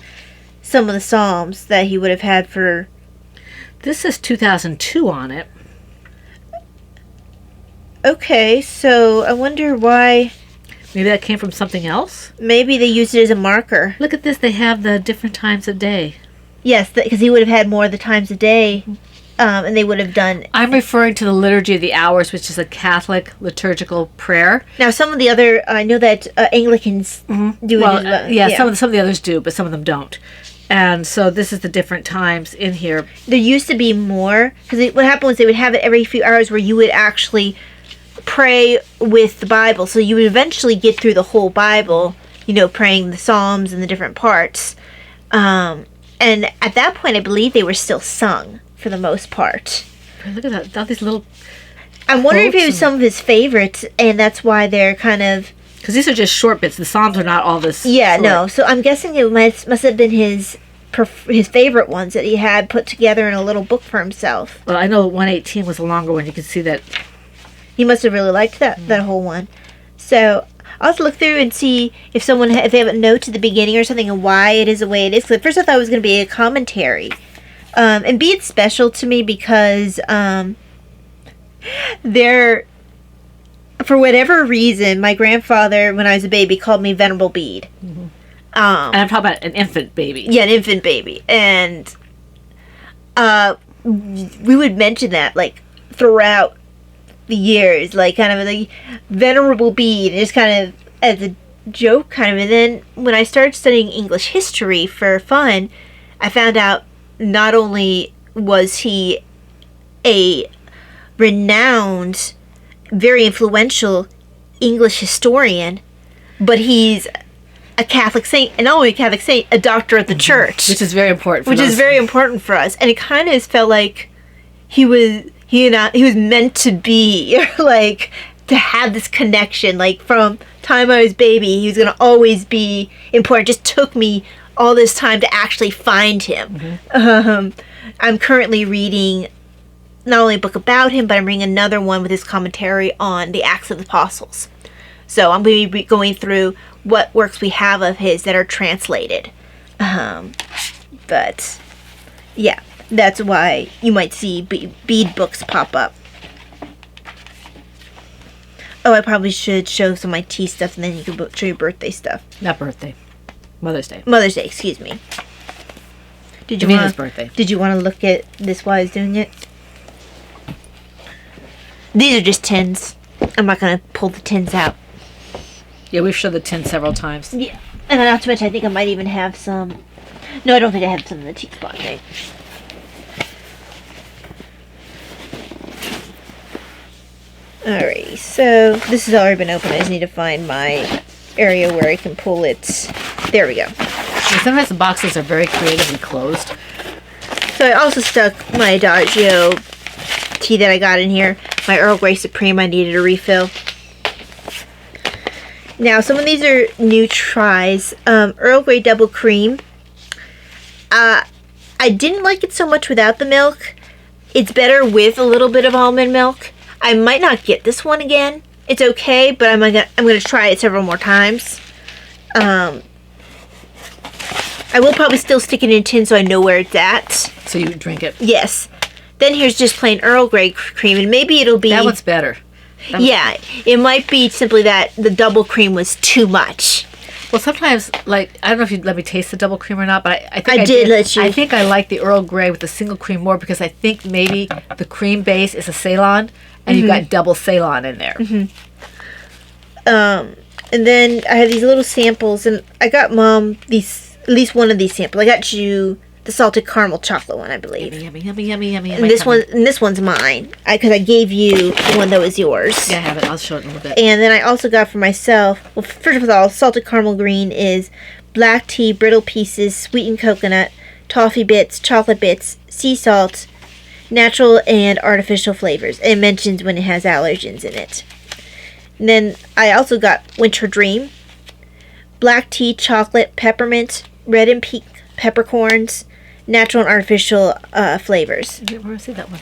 some of the Psalms that he would have had for... This says 2002 on it. Okay, so I wonder why... Maybe that came from something else? Maybe they used it as a marker. Look at this. They have the different times of day. Yes, because he would have had more of the times a day, and they would have done... I'm referring to the Liturgy of the Hours, which is a Catholic liturgical prayer. Now, some of the other... I know that Anglicans do it as well. Yeah, some of the others do, but some of them don't. And so this is the different times in here. There used to be more, because what happened was they would have it every few hours where you would actually pray with the Bible. So you would eventually get through the whole Bible, praying the Psalms and the different parts. And at that point, I believe they were still sung for the most part. Look at that. All these little... I'm wondering if it was some of his favorites, and that's why they're kind of... Because these are just short bits. The Psalms are not all this Yeah, short. no. So I'm guessing it must have been his favorite ones that he had put together in a little book for himself. Well, I know 118 was a longer one. You can see that. He must have really liked that whole one. So I'll have to look through and see if if they have a note at the beginning or something and why it is the way it is. 'Cause at first I thought it was going to be a commentary. And B, it's special to me because they're... For whatever reason, my grandfather, when I was a baby, called me Venerable Bede. And I'm talking about an infant baby. Yeah, an infant baby. And we would mention that, like, throughout the years, like, kind of like, Venerable Bede, just kind of as a joke, kind of. And then when I started studying English history for fun, I found out not only was he a renowned, very influential English historian, but he's a Catholic saint, and not only a Catholic saint, a doctor of the church, Which is very important for which is very important for us. And it kind of felt like he was meant to be, like, to have this connection. Like, from time I was baby, he was going to always be important. It just took me all this time to actually find him. I'm currently reading not only a book about him, but I'm reading another one with his commentary on the Acts of the Apostles. So I'm going to be going through what works we have of his that are translated. But yeah, that's why you might see bead books pop up. Oh, I probably should show some of my tea stuff, and then you can show your birthday stuff. Not birthday. Mother's Day. Mother's Day, excuse me. Davina's birthday. Did you want to look at this while I was doing it? These are just tins. I'm not going to pull the tins out. Yeah, we've showed the tin several times. Yeah. And not to mention, I think I might even have some. No, I don't think I have some in the tea spot, right? Alrighty, so this has already been opened. I just need to find my area where I can pull it. There we go. And sometimes the boxes are very creatively closed. So I also stuck my Adagio tea that I got in here. My Earl Grey Supreme, I needed a refill. Now, some of these are new tries. Earl Grey Double Cream. I didn't like it so much without the milk. It's better with a little bit of almond milk. I might not get this one again. It's okay, but I'm gonna try it several more times. I will probably still stick it in a tin so I know where it's at. So you drink it. Yes. Then here's just plain Earl Grey cream, and maybe it'll be... That one's better. Yeah, it might be simply that the double cream was too much. Well, sometimes, like, I don't know if you'd let me taste the double cream or not, but I think I did let you. I think I like the Earl Grey with the single cream more because I think maybe the cream base is a Ceylon, and you've got double Ceylon in there. And then I have these little samples, and I got Mom at least one of these samples. I got you the salted caramel chocolate one, I believe. Yummy, yummy, yummy, yummy. And this one's mine, because I gave you the one that was yours. Yeah, I have it. I'll show it in a little bit. And then I also got for myself, well, first of all, salted caramel green is black tea, brittle pieces, sweetened coconut, toffee bits, chocolate bits, sea salt, natural and artificial flavors. It mentions when it has allergens in it. And then I also got Winter Dream, black tea, chocolate, peppermint, red and pink peppercorns, natural and artificial flavors. Where was that one?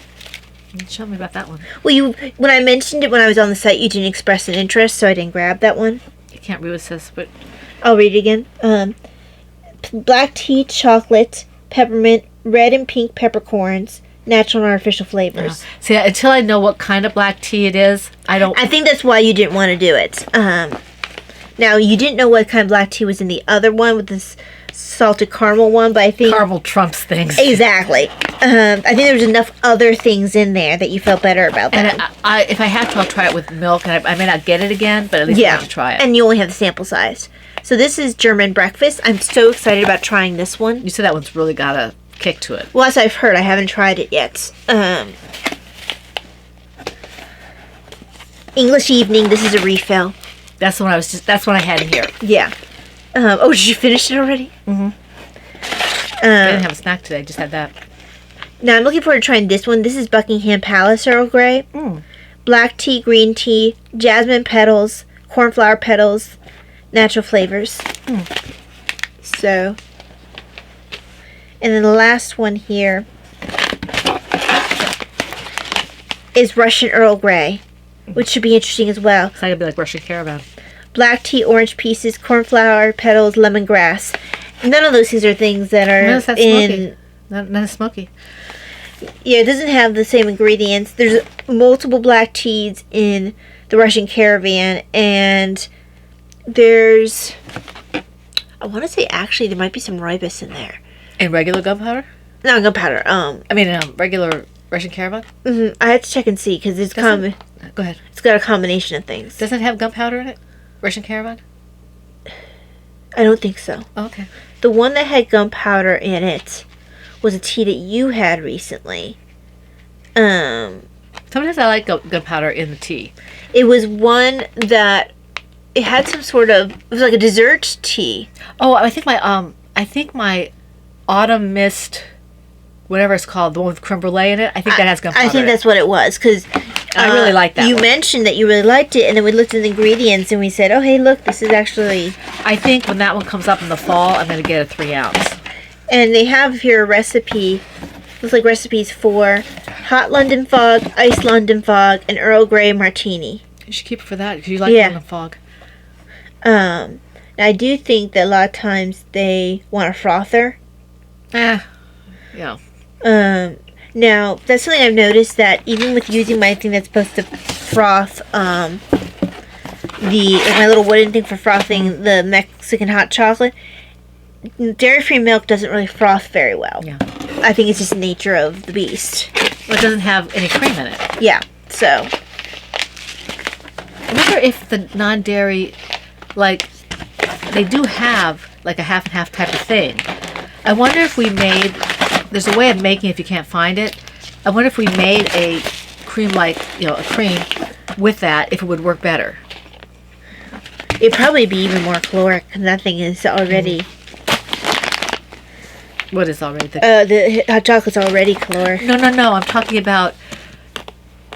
Show me about that one. Well, when I mentioned it when I was on the site, you didn't express an interest, so I didn't grab that one. I can't read what it says, but... I'll read it again. Black tea, chocolate, peppermint, red and pink peppercorns, natural and artificial flavors. See, until I know what kind of black tea it is, I think that's why you didn't want to do it. Now, you didn't know what kind of black tea was in the other one with this salted caramel one, but I think... Caramel trumps things. Exactly. I think there was enough other things in there that you felt better about that. And if I have to, I'll try it with milk, and I may not get it again, but at least I have to try it. And you only have the sample size. So this is German breakfast. I'm so excited about trying this one. You said that one's really got a kick to it. Well, as I've heard, I haven't tried it yet. English Evening. This is a refill. That's the one that's one I had in here. Yeah. Oh, did you finish it already? I didn't have a snack today. I just had that. Now, I'm looking forward to trying this one. This is Buckingham Palace Earl Grey. Black tea, green tea, jasmine petals, cornflower petals, natural flavors. So, and then the last one here is Russian Earl Grey, which should be interesting as well. It's not going to be like Russian Caravan. Black tea, orange pieces, cornflower petals, lemongrass. None of those things are things that are in... None is smoky. Yeah, it doesn't have the same ingredients. There's multiple black teas in the Russian Caravan, and there's... I want to say, actually, there might be some rooibos in there. And regular gunpowder? No, gunpowder. Regular Russian Caravan? I have to check and see, because it's Go ahead. It's got a combination of things. Doesn't it have gunpowder in it? Russian Caravan? I don't think so. Oh, okay. The one that had gunpowder in it was a tea that you had recently. Sometimes I like gunpowder in the tea. It was one that it had some sort of... It was like a dessert tea. Oh, I think my autumn mist, whatever it's called, the one with creme brulee in it, I think that has gunpowder. I think that's what it was, because... I really like that You one. mentioned that you really liked it, and then we looked at the ingredients, and we said, oh, hey, look, this is actually... I think when that one comes up in the fall, I'm going to get a 3 ounce. And they have here a recipe Looks like recipes for hot London fog, iced London fog, and Earl Grey martini. You should keep it for that because you like Yeah. London fog. I do think that a lot of times they want a frother. Yeah. Now, that's something I've noticed, that even with using my thing that's supposed to froth, my little wooden thing for frothing the Mexican hot chocolate, dairy-free milk doesn't really froth very well. Yeah. I think it's just the nature of the beast. Well, it doesn't have any cream in it. Yeah, so. I wonder if the non-dairy, like, they do have like a half and half type of thing. I wonder if we made, there's a way of making it if you can't find it. I wonder if we made a cream, like, a cream with that, if it would work better. It'd probably be even more caloric, because that thing is already... What is already the hot chocolate's already caloric. No. I'm talking about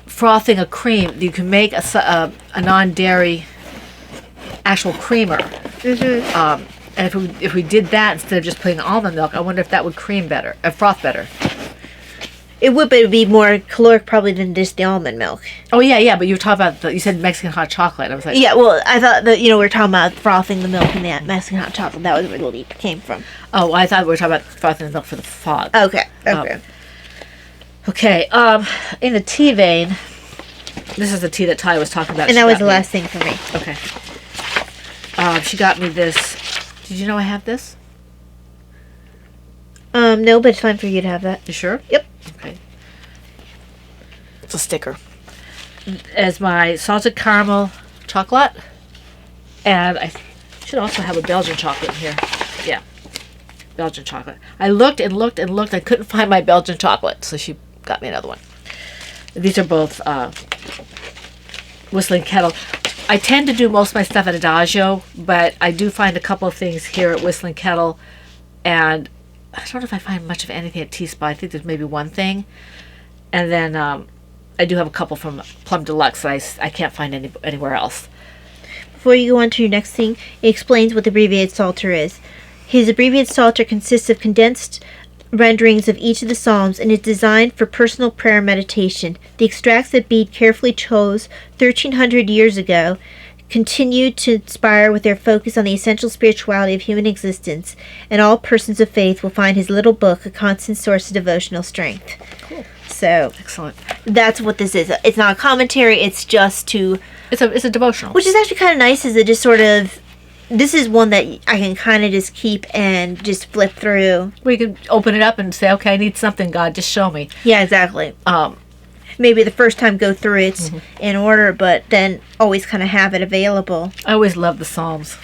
frothing a cream. You can make a non-dairy actual creamer. Mm-hmm. And if we did that instead of just putting almond milk, I wonder if that would froth better. It would, but it would be more caloric probably than just the almond milk. Oh yeah. But you were talking about you said Mexican hot chocolate. I was like, yeah. Well, I thought that we were talking about frothing the milk in that Mexican hot chocolate. That was where the leap came from. Oh, I thought we were talking about frothing the milk for the fog. Okay. Okay. In the tea vein, this is the tea that Ty was talking about. And that was the last thing for me. Okay. She got me this. Did you know I have this? No, but it's fine for you to have that. You sure? Yep. Okay. It's a sticker. As my salted caramel chocolate. And I should also have a Belgian chocolate in here. Yeah. Belgian chocolate. I looked and looked and looked. I couldn't find my Belgian chocolate. So she got me another one. These are both Whistling Kettle. I tend to do most of my stuff at Adagio, but I do find a couple of things here at Whistling Kettle, and I don't know if I find much of anything at T-Spot. I think there's maybe one thing, and then I do have a couple from Plum Deluxe that I can't find anywhere else. Before you go on to your next thing, it explains what the abbreviated psalter is. His abbreviated psalter consists of condensed renderings of each of the psalms and is designed for personal prayer meditation. The extracts that Bede carefully chose 1,300 years ago continued to inspire with their focus on the essential spirituality of human existence, and all persons of faith will find his little book a constant source of devotional strength. Cool. So Excellent. that's what this is. It's not a commentary, it's just to... It's a devotional. Which is actually kind of nice, is it just sort of... This is one that I can kind of just keep and just flip through. We could open it up and say, okay, I need something, God, just show me. Yeah, exactly. Maybe the first time go through it in order, but then always kind of have it available. I always love the Psalms.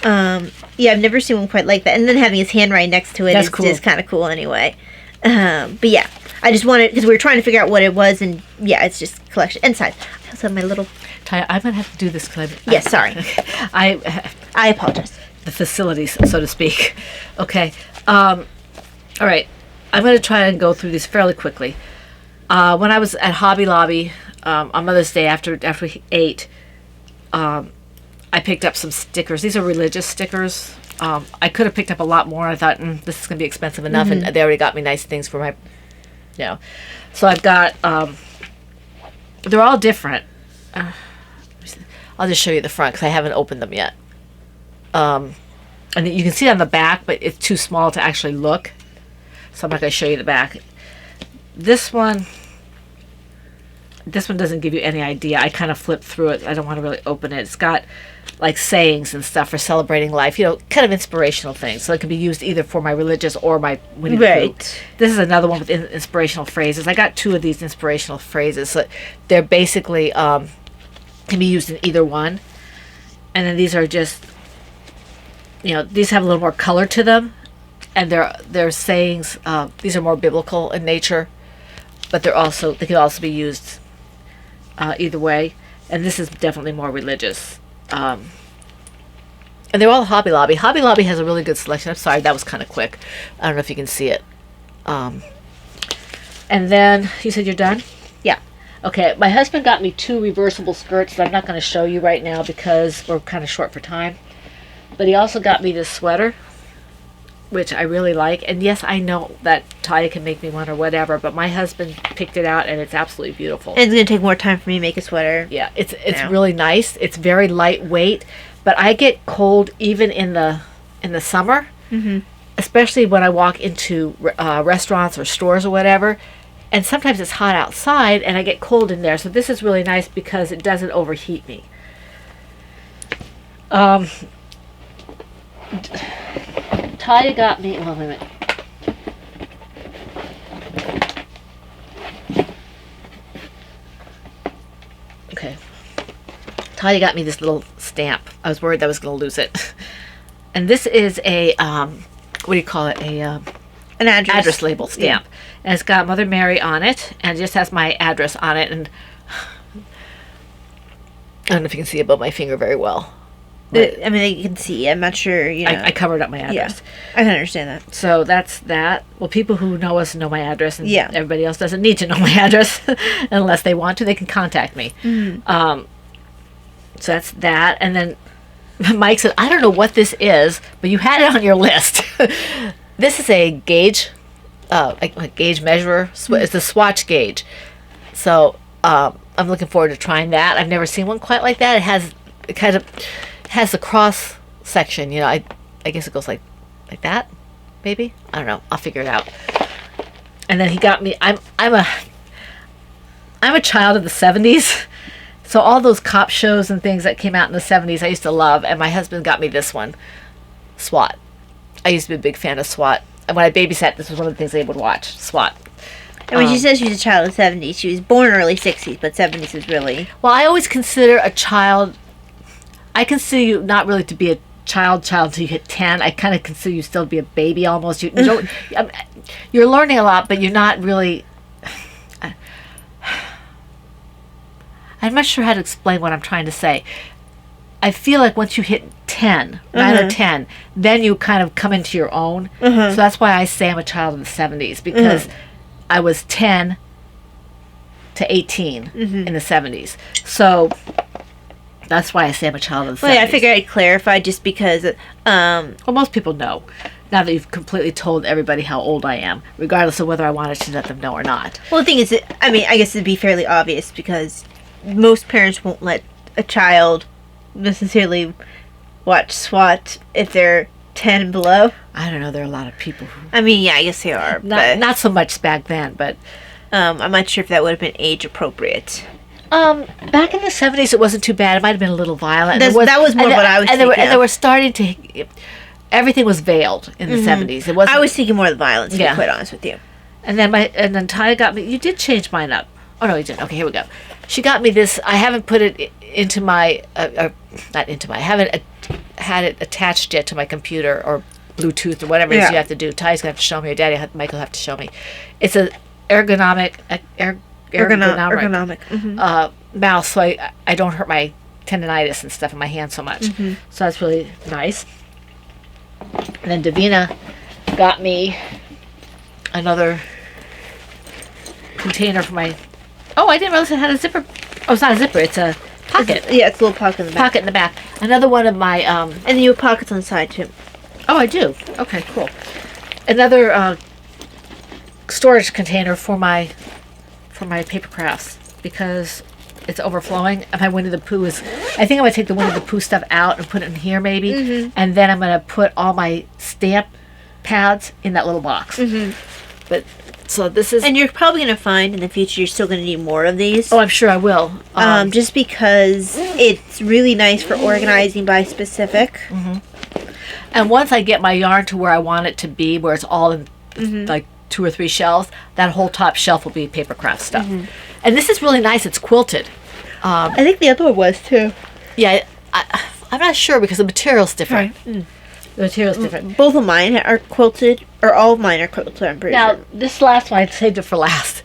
Yeah, I've never seen one quite like that. And then having his handwriting next to it That's is cool. just kind of cool anyway. But yeah, I just wanted, because we were trying to figure out what it was, and yeah, it's just collection. Inside, I also have my little... Ty, I'm going to have to do this because Yes, sorry. I apologize. The facilities, so to speak. Okay. All right. I'm going to try and go through these fairly quickly. When I was at Hobby Lobby on Mother's Day after we ate, I picked up some stickers. These are religious stickers. I could have picked up a lot more. I thought, this is going to be expensive enough, and they already got me nice things for my, So I've got, they're all different. I'll just show you the front because I haven't opened them yet. And you can see it on the back, but it's too small to actually look. So I'm not going to show you the back. This one doesn't give you any idea. I kind of flipped through it. I don't want to really open it. It's got like sayings and stuff for celebrating life, kind of inspirational things. So it can be used either for my religious or my Winnie the Pooh. Right. This is another one with inspirational phrases. I got 2 of these inspirational phrases. So they're basically can be used in either one. And then these are just, these have a little more color to them. And they're sayings. These are more biblical in nature, but they can also be used either way. And this is definitely more religious. And they're all Hobby Lobby. Hobby Lobby has a really good selection. I'm sorry, that was kind of quick. I don't know if you can see it. And then you said you're done? Yeah. Okay, my husband got me 2 reversible skirts that I'm not going to show you right now because we're kind of short for time. But he also got me this sweater. which I really like. And yes, I know that Talia can make me one or whatever, but my husband picked it out, and it's absolutely beautiful. And it's gonna take more time for me to make a sweater. Yeah, it's now. really nice. It's very lightweight, but I get cold even in the summer, especially when I walk into restaurants or stores or whatever. And sometimes it's hot outside, and I get cold in there. So this is really nice because it doesn't overheat me. Talia got me. Well, wait a minute. Okay. Talia got me this little stamp. I was worried that I was going to lose it. And this is a what do you call it? An address label stamp. Yeah. And it's got Mother Mary on it, and it just has my address on it. And I don't know if you can see above my finger very well. I mean, you can see. I'm not sure. You know, I covered up my address. Yeah, I can understand that. So that's that. Well, people who know us know my address, and yeah. everybody else doesn't need to know my address unless they want to. They can contact me. So that's that. And then Mike said, "I don't know what this is, but you had it on your list." This is a gauge, a gauge measurer. It's a swatch gauge. So I'm looking forward to trying that. I've never seen one quite like that. It kind of has the cross section. You know, I guess it goes like that, maybe. I don't know. I'll figure it out. And then he got me. I'm a child of the 70s. So all those cop shows and things that came out in the 70s, I used to love. And my husband got me this one, SWAT. I used to be a big fan of SWAT. And when I babysat, this was one of the things they would watch, SWAT. And when she says she's a child of the 70s, she was born early 60s, but 70s is really... Well, I always consider a child... I consider you not really to be a child until you hit 10. I kind of consider you still to be a baby almost. You don't... You're learning a lot, but you're not really... I'm not sure how to explain what I'm trying to say. I feel like once you hit 10, 9 or 10, then you kind of come into your own. So that's why I say I'm a child of the 70s, because I was 10 to 18 in the 70s. So that's why I say I'm a child of the 70s. Well, I figured I'd clarify just because... well, most people know. Now that you've completely told everybody how old I am, regardless of whether I wanted to let them know or not. Well, the thing is, I mean, I guess it'd be fairly obvious because most parents won't let a child necessarily watch SWAT if they're 10 and below. I don't know. There are a lot of people who... I mean, yeah, I guess they are. Not so much back then, but... I'm not sure if that would have been age appropriate. Back in the 70s, it wasn't too bad. It might have been a little violent. That was more what I was thinking. And they were starting to... Everything was veiled in the 70s. It wasn't... I was thinking more of the violence, to be quite honest with you. And then Talia got me... You did change mine up. Oh, no, you didn't. Okay, here we go. She got me this... I haven't put it into my... not into my... I haven't had it attached yet to my computer or Bluetooth or whatever it is you have to do. Talia's going to have to show me, or Daddy, Michael will have to show me. It's a ergonomic mouse, so I don't hurt my tendonitis and stuff in my hand so much. So that's really nice. And then Davina got me another container for my... Oh, I didn't realize it had a zipper. Oh, it's not a zipper. It's a pocket. It's a little pocket in the back. Pocket in the back. Another one of my... And then you have pockets on the side, too. Oh, I do. Okay, cool. Another storage container for my paper crafts because it's overflowing. And my Winnie the Pooh is... I think I'm going to take the Winnie the Pooh stuff out and put it in here, maybe. And then I'm going to put all my stamp pads in that little box. But... So this is... And you're probably going to find in the future you're still going to need more of these. Oh, I'm sure I will. Just because it's really nice for organizing by specific. And once I get my yarn to where I want it to be, where it's all in like 2 or 3 shelves, that whole top shelf will be paper craft stuff. And this is really nice. It's quilted. I think the other one was too. Yeah, I'm not sure because the material's different. The material's different. Both of mine are quilted, or all of mine are quilted, I'm pretty sure. Now, this last one, I saved it for last.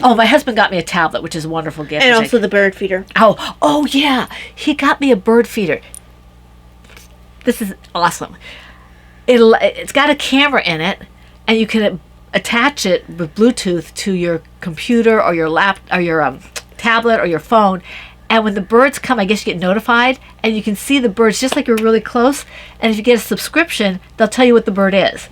Oh, my husband got me a tablet, which is a wonderful gift. And also the bird feeder. Oh yeah. He got me a bird feeder. This is awesome. It's got a camera in it, and you can attach it with Bluetooth to your computer or your tablet or your phone, And when the birds come, I guess you get notified, and you can see the birds just like you're really close. And if you get a subscription, they'll tell you what the bird is.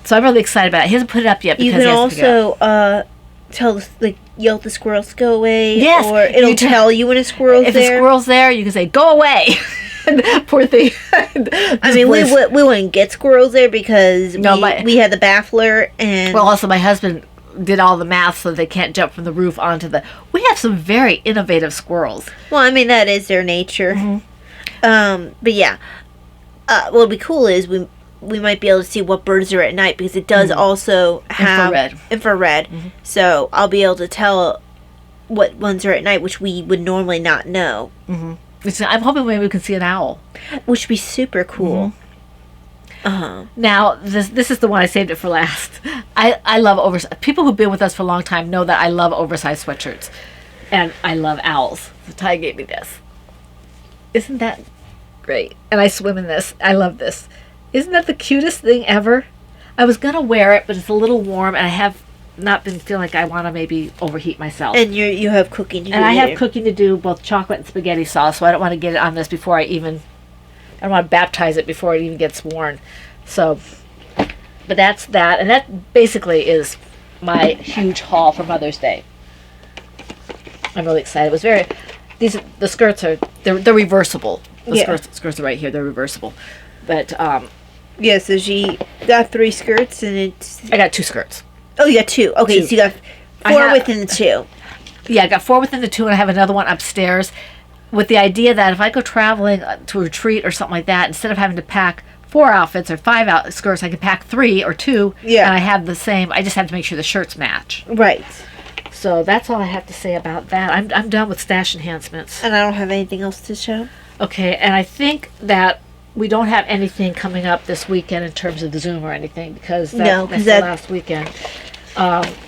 So I'm really excited about it. He hasn't put it up yet because You he can has to pick it up. also tell like yell at the squirrels to go away. Yes, or it'll tell you when a squirrel's If there. a squirrel's there, you can say, "Go away." Poor thing. I mean, we wouldn't get squirrels there because we had the baffler and Well, also my husband did all the math so they can't jump from the roof onto the. We have some very innovative squirrels. well, I mean that is their nature. Mm-hmm. But yeah, what'll be cool is we might be able to see what birds are at night because it does also have infrared. Mm-hmm. So I'll be able to tell what ones are at night, which we would normally not know. Mm-hmm. I'm hoping maybe we can see an owl. Which would be super cool. Now, this is the one I saved it for last. I love oversized. People who've been with us for a long time know that I love oversized sweatshirts. And I love owls. So Ty gave me this. Isn't that great? And I swim in this. I love this. Isn't that the cutest thing ever? I was going to wear it, but it's a little warm, and I have not been feeling like I want to maybe overheat myself. And you have cooking to do. And I have later. cooking to do, both chocolate and spaghetti sauce, so I don't want to get it on this before I don't want to baptize it before it even gets worn. So, but that's that, and that basically is my huge haul for Mother's Day. I'm really excited. It was the skirts they're reversible. The skirts are right here. They're reversible. But yeah, so she got 3 skirts and I got 2 skirts. Oh, you got 2. Okay, 2. so you got 4 within the 2. Yeah, I got 4 within the 2, and I have another one upstairs with the idea that if I go traveling to a retreat or something like that, instead of having to pack 4 outfits or 5 skirts, I can pack 3 or 2, yeah. And I have the same. I just have to make sure the shirts match. Right. So that's all I have to say about that. I'm done with stash enhancements. And I don't have anything else to show. Okay, and I think that we don't have anything coming up this weekend in terms of the Zoom or anything because that's the last weekend.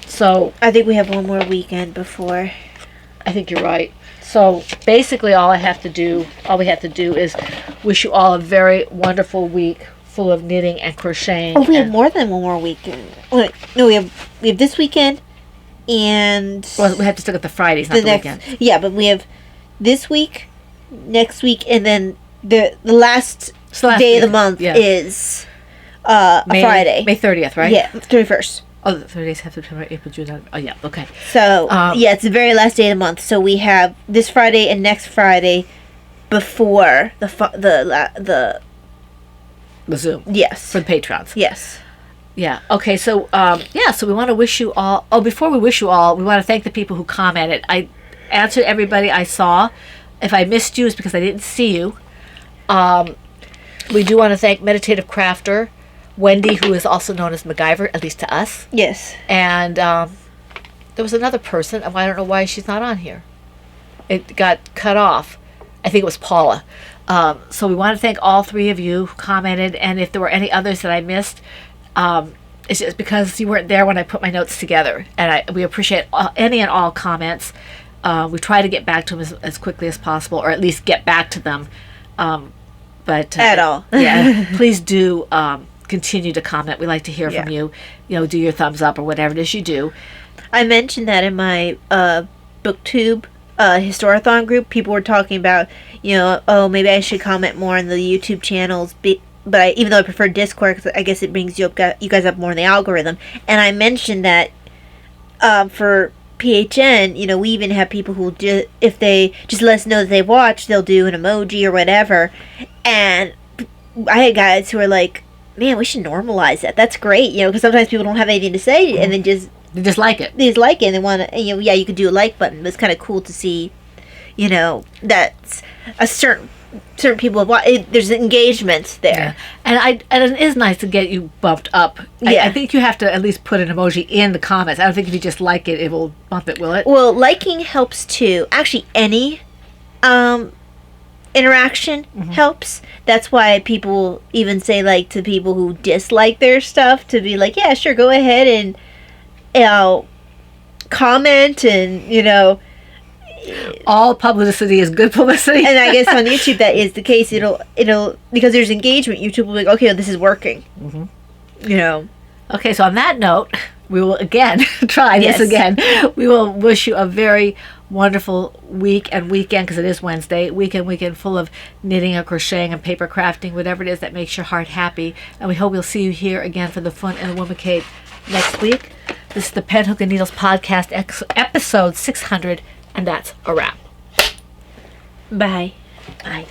So I think we have one more weekend before. I think you're right. So basically, all we have to do is wish you all a very wonderful week full of knitting and crocheting. Oh, we have more than one more weekend. No, we have this weekend, and well, we have to still get the Fridays, not the weekend. Yeah, but we have this week, next week, and then the last day of the month is a Friday. May 30th, right? Yeah, 31st. Oh, the 30 days have September, April, June. Oh, yeah, okay. So, it's the very last day of the month. So we have this Friday and next Friday before the Zoom. Yes. For the patrons. Yes. Yeah. Okay, so, so we want to wish you all... Oh, before we wish you all, we want to thank the people who commented. I answered everybody I saw. If I missed you, it's because I didn't see you. We do want to thank Meditative Crafter, Wendy, who is also known as MacGyver, at least to us. Yes. And there was another person, and I don't know why she's not on here. It got cut off. I think it was Paula. So we want to thank all 3 of you who commented, and if there were any others that I missed, it's just because you weren't there when I put my notes together. And we appreciate any and all comments. We try to get back to them as quickly as possible, or at least get back to them. But at all. Yeah, please do continue to comment. We like to hear from you. Do your thumbs up or whatever it is you do. I mentioned that in my BookTube Historathon group. People were talking about, maybe I should comment more on the YouTube channels. But even though I prefer Discord, because I guess it brings you guys up more in the algorithm. And I mentioned that for PHN, we even have people who if they just let us know that they watch, they'll do an emoji or whatever. And I had guys who were like, man, we should normalize that. That's great, because sometimes people don't have anything to say, and they just like it. They just like it, and they want to, you could do a like button, but it's kind of cool to see, that's a certain people have there's engagement there. Yeah. And it is nice to get you bumped up. I think you have to at least put an emoji in the comments. I don't think if you just like it, it will bump it, will it? Well, liking helps too. Actually, any interaction helps. That's why people even say to people who dislike their stuff to be like, yeah, sure, go ahead and comment and all publicity is good publicity. And I guess on YouTube that is the case. It'll because there's engagement. YouTube will be like, okay, this is working. Okay, so on that note, we will again try this again. We will wish you a very wonderful week and weekend, because it is Wednesday, weekend full of knitting or crocheting and paper crafting, whatever it is that makes your heart happy. And we hope we'll see you here again for the Fun in the Woman Cave next week. This is the Pen, Hook, and Needles podcast, episode 600, and that's a wrap. Bye. Bye.